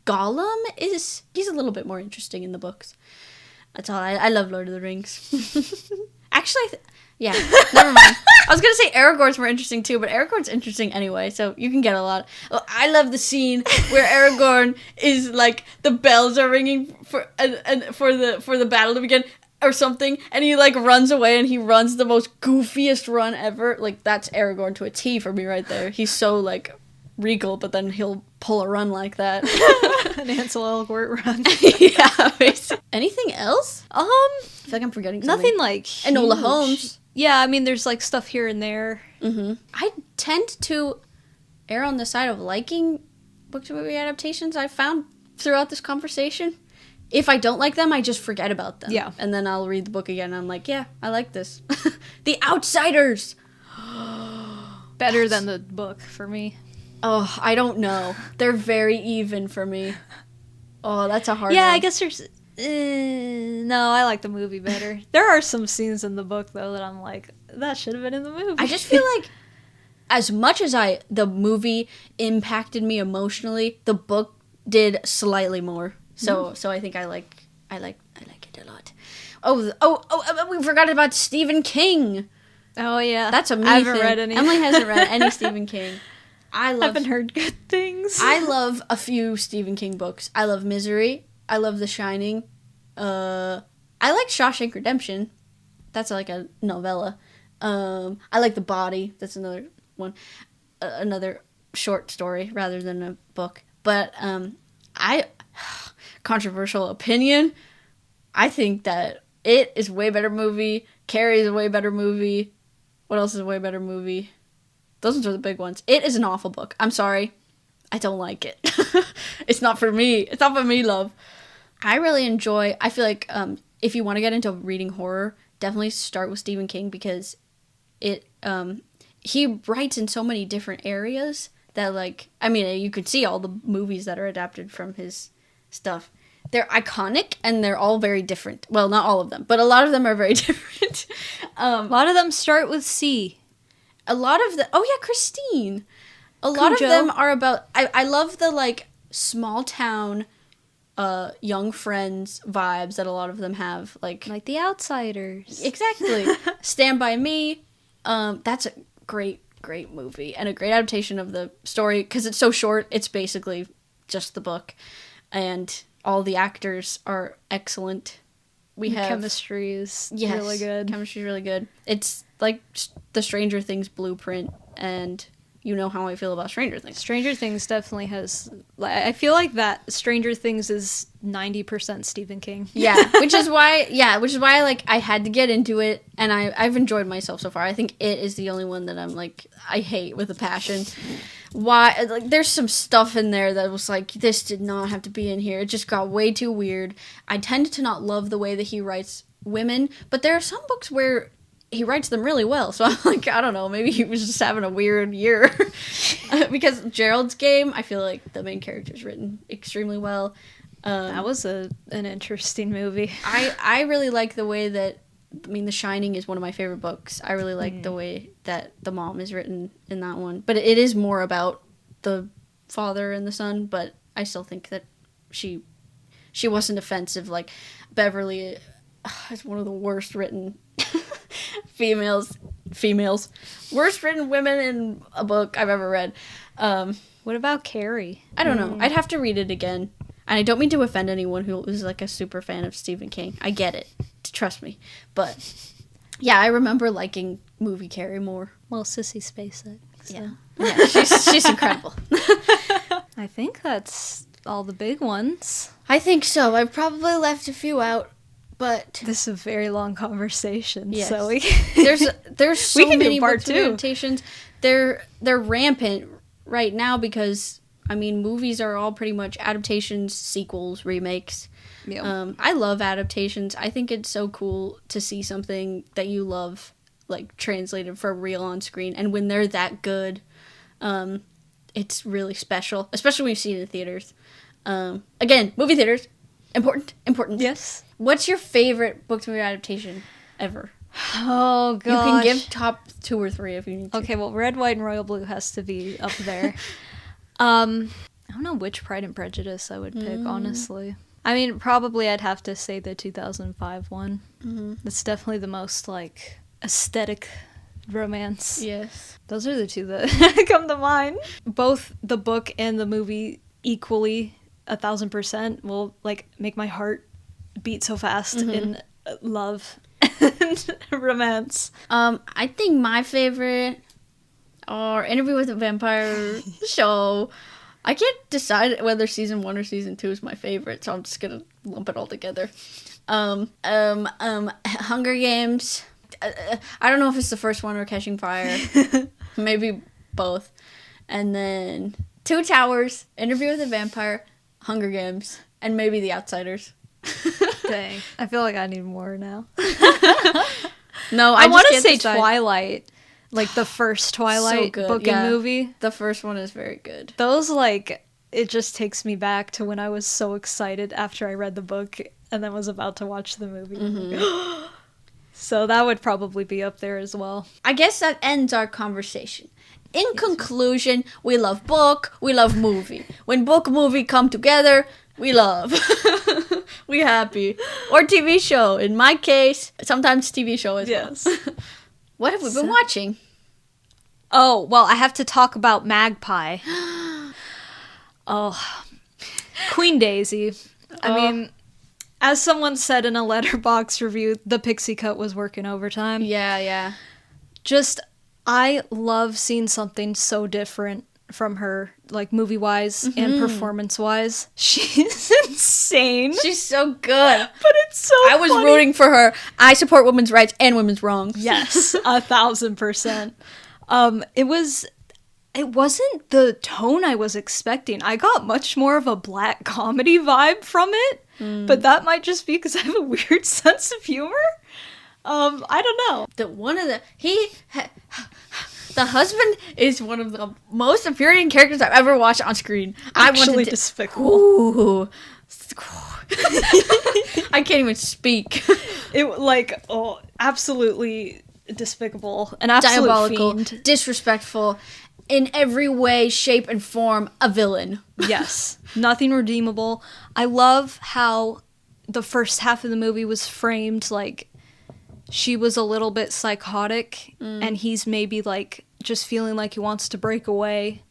Gollum he's a little bit more interesting in the books. That's all. I love Lord of the Rings. Actually, yeah, never mind. I was gonna say Aragorn's more interesting too, but Aragorn's interesting anyway, so you can get a lot. I love the scene where Aragorn is, like, the bells are ringing for the battle to begin or something, and he, like, runs away, and he runs the most goofiest run ever. Like, that's Aragorn to a T for me right there. He's so, like, regal, but then he'll pull a run like that. An Ansel Elgort run. Yeah, basically. Anything else? I feel like I'm forgetting something. Nothing, like, huge. Enola Holmes. Yeah, I mean, there's, like, stuff here and there. I tend to err on the side of liking book to movie adaptations, I've found throughout this conversation. If I don't like them, I just forget about them. Yeah. And then I'll read the book again, and I'm like, yeah, I like this. The Outsiders! Better than the book, for me. Oh, I don't know. They're very even for me. Oh, that's a hard one. Yeah, I guess there's... no, I like the movie better. There are some scenes in the book, though, that I'm like, that should have been in the movie. I just feel like, as much as the movie impacted me emotionally, the book did slightly more. So I think I like it a lot. Oh, we forgot about Stephen King. Oh, yeah. That's amazing. I haven't read any. Emily hasn't read any Stephen King. I haven't heard good things. I love a few Stephen King books. I love Misery. I love The Shining. I like Shawshank Redemption. That's like a novella. I like The Body. That's another one. Another short story rather than a book. But controversial opinion, I think that It is a way better movie. Carrie is a way better movie. What else is a way better movie? Those ones are the big ones. It is an awful book. I'm sorry. I don't like it. It's not for me. It's not for me, love. I really enjoy... I feel like if you want to get into reading horror, definitely start with Stephen King because it... he writes in so many different areas that, like... I mean, you could see all the movies that are adapted from his stuff. They're iconic, and they're all very different. Well, not all of them, but a lot of them are very different. A lot of them start with C. A lot of the... Oh, yeah, Christine. A lot of them are about... I love the, like, small town, young friends vibes that a lot of them have. Like The Outsiders. Exactly. Stand By Me. That's a great movie. And a great adaptation of the story. Because it's so short, it's basically just the book. And all the actors are excellent. The chemistry is really good. Chemistry is really good. It's like the Stranger Things blueprint, and you know how I feel about Stranger Things. Stranger Things definitely has... I feel like that Stranger Things is 90% Stephen King. Yeah, which is why I had to get into it, and I've enjoyed myself so far. I think It is the only one that I'm like, I hate with a passion. Why? Like, there's some stuff in there that was like, this did not have to be in here. It just got way too weird. I tend to not love the way that he writes women, but there are some books where he writes them really well. So I'm like, I don't know, maybe he was just having a weird year. Because Gerald's Game, I feel like the main character's written extremely well. That was an interesting movie. I really like the way that, I mean, The Shining is one of my favorite books. I really like the way that the mom is written in that one. But it is more about the father and the son, but I still think that she wasn't offensive. Like, Beverly is one of the worst written females, worst written women in a book I've ever read. What about Carrie? I don't know. I'd have to read it again. And I don't mean to offend anyone who is like a super fan of Stephen King. I get it. Trust me. But yeah, I remember liking movie Carrie more. Well, Sissy Spacek. So. Yeah, she's incredible. I think that's all the big ones. I think so. I probably left a few out, but this is a very long conversation. Yes. So there's so many part books with two. adaptations. They're rampant right now because I mean movies are all pretty much adaptations, sequels, remakes. Yep. I love adaptations. I think it's so cool to see something that you love like translated for real on screen, and when they're that good, it's really special, especially when you see it in theaters. Again, movie theaters, important. Yes. What's your favorite book to movie adaptation ever? Oh gosh. You can give top 2 or 3 if you need to. Okay, well, Red, White, and Royal Blue has to be up there. I don't know which Pride and Prejudice I would pick, honestly. I mean, probably I'd have to say the 2005 one. Mm-hmm. That's definitely the most, like, aesthetic romance. Yes. Those are the two that come to mind. Both the book and the movie equally 1,000% will, like, make my heart beat so fast in love and romance. I think my favorite are Interview with a Vampire show. I can't decide whether season 1 or season 2 is my favorite, so I'm just gonna lump it all together. Hunger Games. I don't know if it's the first one or Catching Fire. Maybe both. And then Two Towers, Interview with a Vampire, Hunger Games, and maybe The Outsiders. Dang. I feel like I need more now. No, I want to say decide. Twilight. Like the first Twilight book and movie. The first one is very good. Those, like, it just takes me back to when I was so excited after I read the book and then was about to watch the movie. Mm-hmm. So that would probably be up there as well. I guess that ends our conversation. In conclusion, we love book, we love movie. When book and movie come together, we love. We happy. Or TV show. In my case, sometimes TV show as well. What have we been watching? Oh, well, I have to talk about Magpie. Oh, Queen Daisy. I mean, as someone said in a Letterboxd review, the Pixie Cut was working overtime. Yeah. Just, I love seeing something so different from her, like, movie-wise and performance-wise. She's insane. She's so good. But it's so I was rooting for her. I support women's rights and women's wrongs. Yes, 1,000%. It wasn't the tone I was expecting. I got much more of a black comedy vibe from it, but that might just be because I have a weird sense of humor. I don't know. The husband is one of the most infuriating characters I've ever watched on screen. Actually despicable. Ooh. I can't even speak. Absolutely despicable. An absolute diabolical, fiend. Disrespectful, in every way, shape, and form, a villain. Yes. Nothing redeemable. I love how the first half of the movie was framed like she was a little bit psychotic and he's maybe like just feeling like he wants to break away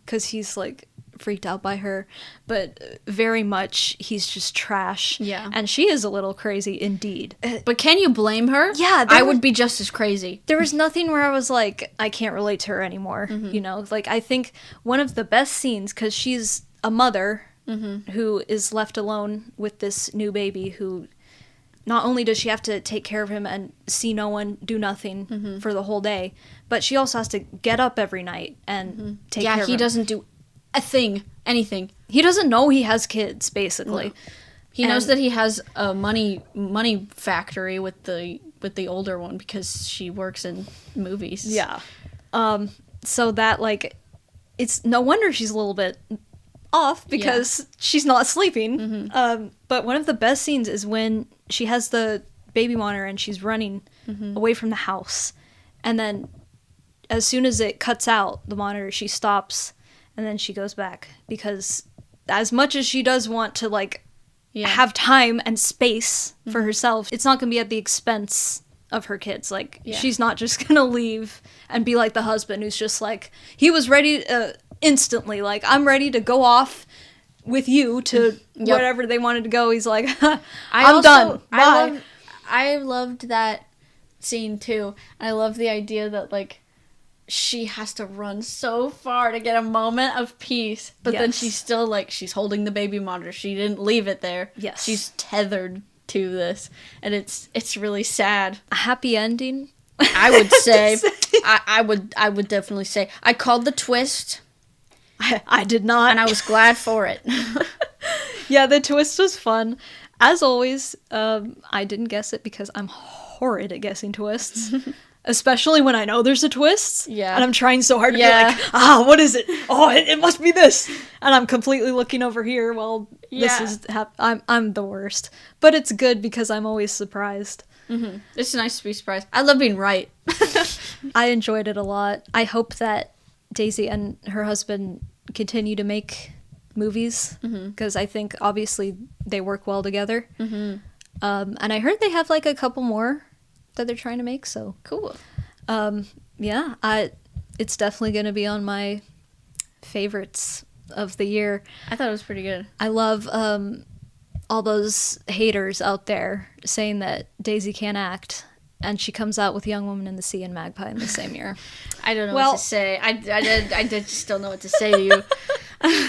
because he's like freaked out by her, but very much he's just trash. Yeah. And she is a little crazy indeed. But can you blame her? Yeah. I would be just as crazy. There was nothing where I was like, I can't relate to her anymore. You know, like I think one of the best scenes, because she's a mother who is left alone with this new baby who not only does she have to take care of him and see no one, do nothing for the whole day, but she also has to get up every night and take care of him. Yeah, he doesn't do a thing, anything. He doesn't know he has kids, basically. No. He knows that he has a money factory with the older one because she works in movies. Yeah. So that, like, it's no wonder she's a little bit off because she's not sleeping. But one of the best scenes is when she has the baby monitor and she's running away from the house. And then as soon as it cuts out the monitor, she stops and then she goes back because as much as she does want to, like, have time and space for herself, it's not going to be at the expense of her kids. Like, she's not just going to leave and be like the husband who's just like, he was ready instantly. Like, I'm ready to go off with you to whatever they wanted to go. He's like, I'm done. Bye. I loved that scene too. I love the idea that, like, she has to run so far to get a moment of peace, but then she's still, like, she's holding the baby monitor. She didn't leave it there. Yes. She's tethered to this, and it's really sad. A happy ending, I would say. I would definitely say. I called the twist. I did not. And I was glad for it. Yeah, the twist was fun. As always, I didn't guess it because I'm horrid at guessing twists. Especially when I know there's a twist. Yeah. And I'm trying so hard to be like, what is it? Oh, it must be this. And I'm completely looking over here while this is I'm the worst. But it's good because I'm always surprised. Mm-hmm. It's nice to be surprised. I love being right. I enjoyed it a lot. I hope that Daisy and her husband continue to make movies. Because I think, obviously, they work well together. And I heard they have, like, a couple more that they're trying to make, so cool. It's definitely going to be on my favorites of the year. I thought it was pretty good. I love all those haters out there saying that Daisy can't act, and she comes out with Young Woman in the Sea and Magpie in the same year. I don't know what to say. I did just don't know what to say to you.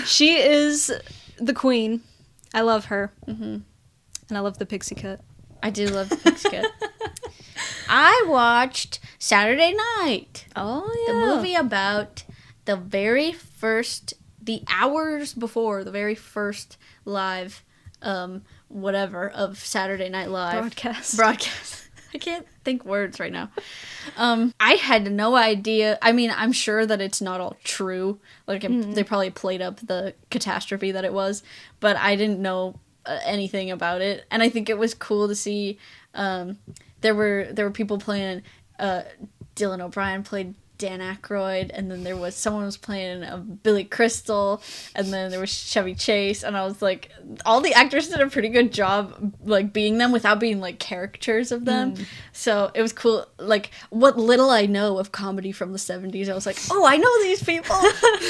She is the queen. I love her. And I love the pixie cut. I do love the pixie cut. I watched Saturday Night. Oh, yeah. The movie about the hours before the very first live, whatever, of Saturday Night Live. Broadcast. I can't think words right now. I had no idea. I mean, I'm sure that it's not all true. Like, they probably played up the catastrophe that it was, but I didn't know anything about it. And I think it was cool to see, there were people playing, Dylan O'Brien played Dan Aykroyd, and then someone was playing Billy Crystal, and then there was Chevy Chase, and I was like, all the actors did a pretty good job, like, being them without being, like, caricatures of them. So it was cool. Like, what little I know of comedy from the 70s, I was like, oh, I know these people.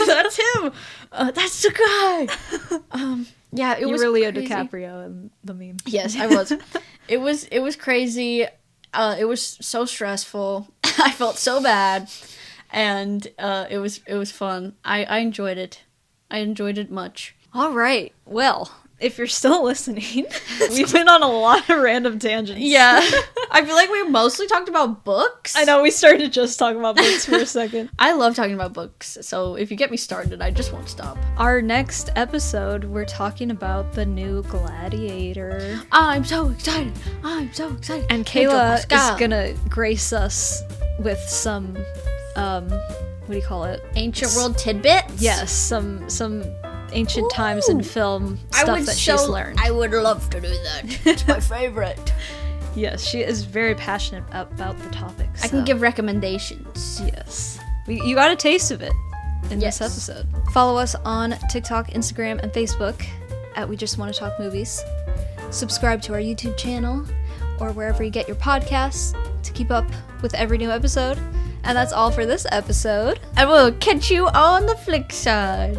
That's him. That's the guy. Yeah, it was Leo crazy. DiCaprio in the meme. Yes, I was. It was crazy. It was so stressful. I felt so bad, and it was fun. I enjoyed it. I enjoyed it much. All right. Well, if you're still listening, we've been on a lot of random tangents. Yeah. I feel like we mostly talked about books. I know, we started just talking about books for a second. I love talking about books, so if you get me started, I just won't stop. Our next episode, we're talking about the new Gladiator. I'm so excited. And Kayla is gonna grace us with some, what do you call it? Ancient world tidbits? Yes, some ancient times in film stuff that she's learned. I would love to do that. It's my favorite. Yes, she is very passionate about the topic. So. I can give recommendations. Yes. You got a taste of it in this episode. Follow us on TikTok, Instagram, and Facebook at We Just Want to Talk Movies. Subscribe to our YouTube channel or wherever you get your podcasts to keep up with every new episode. And that's all for this episode. And we'll catch you on the flick side.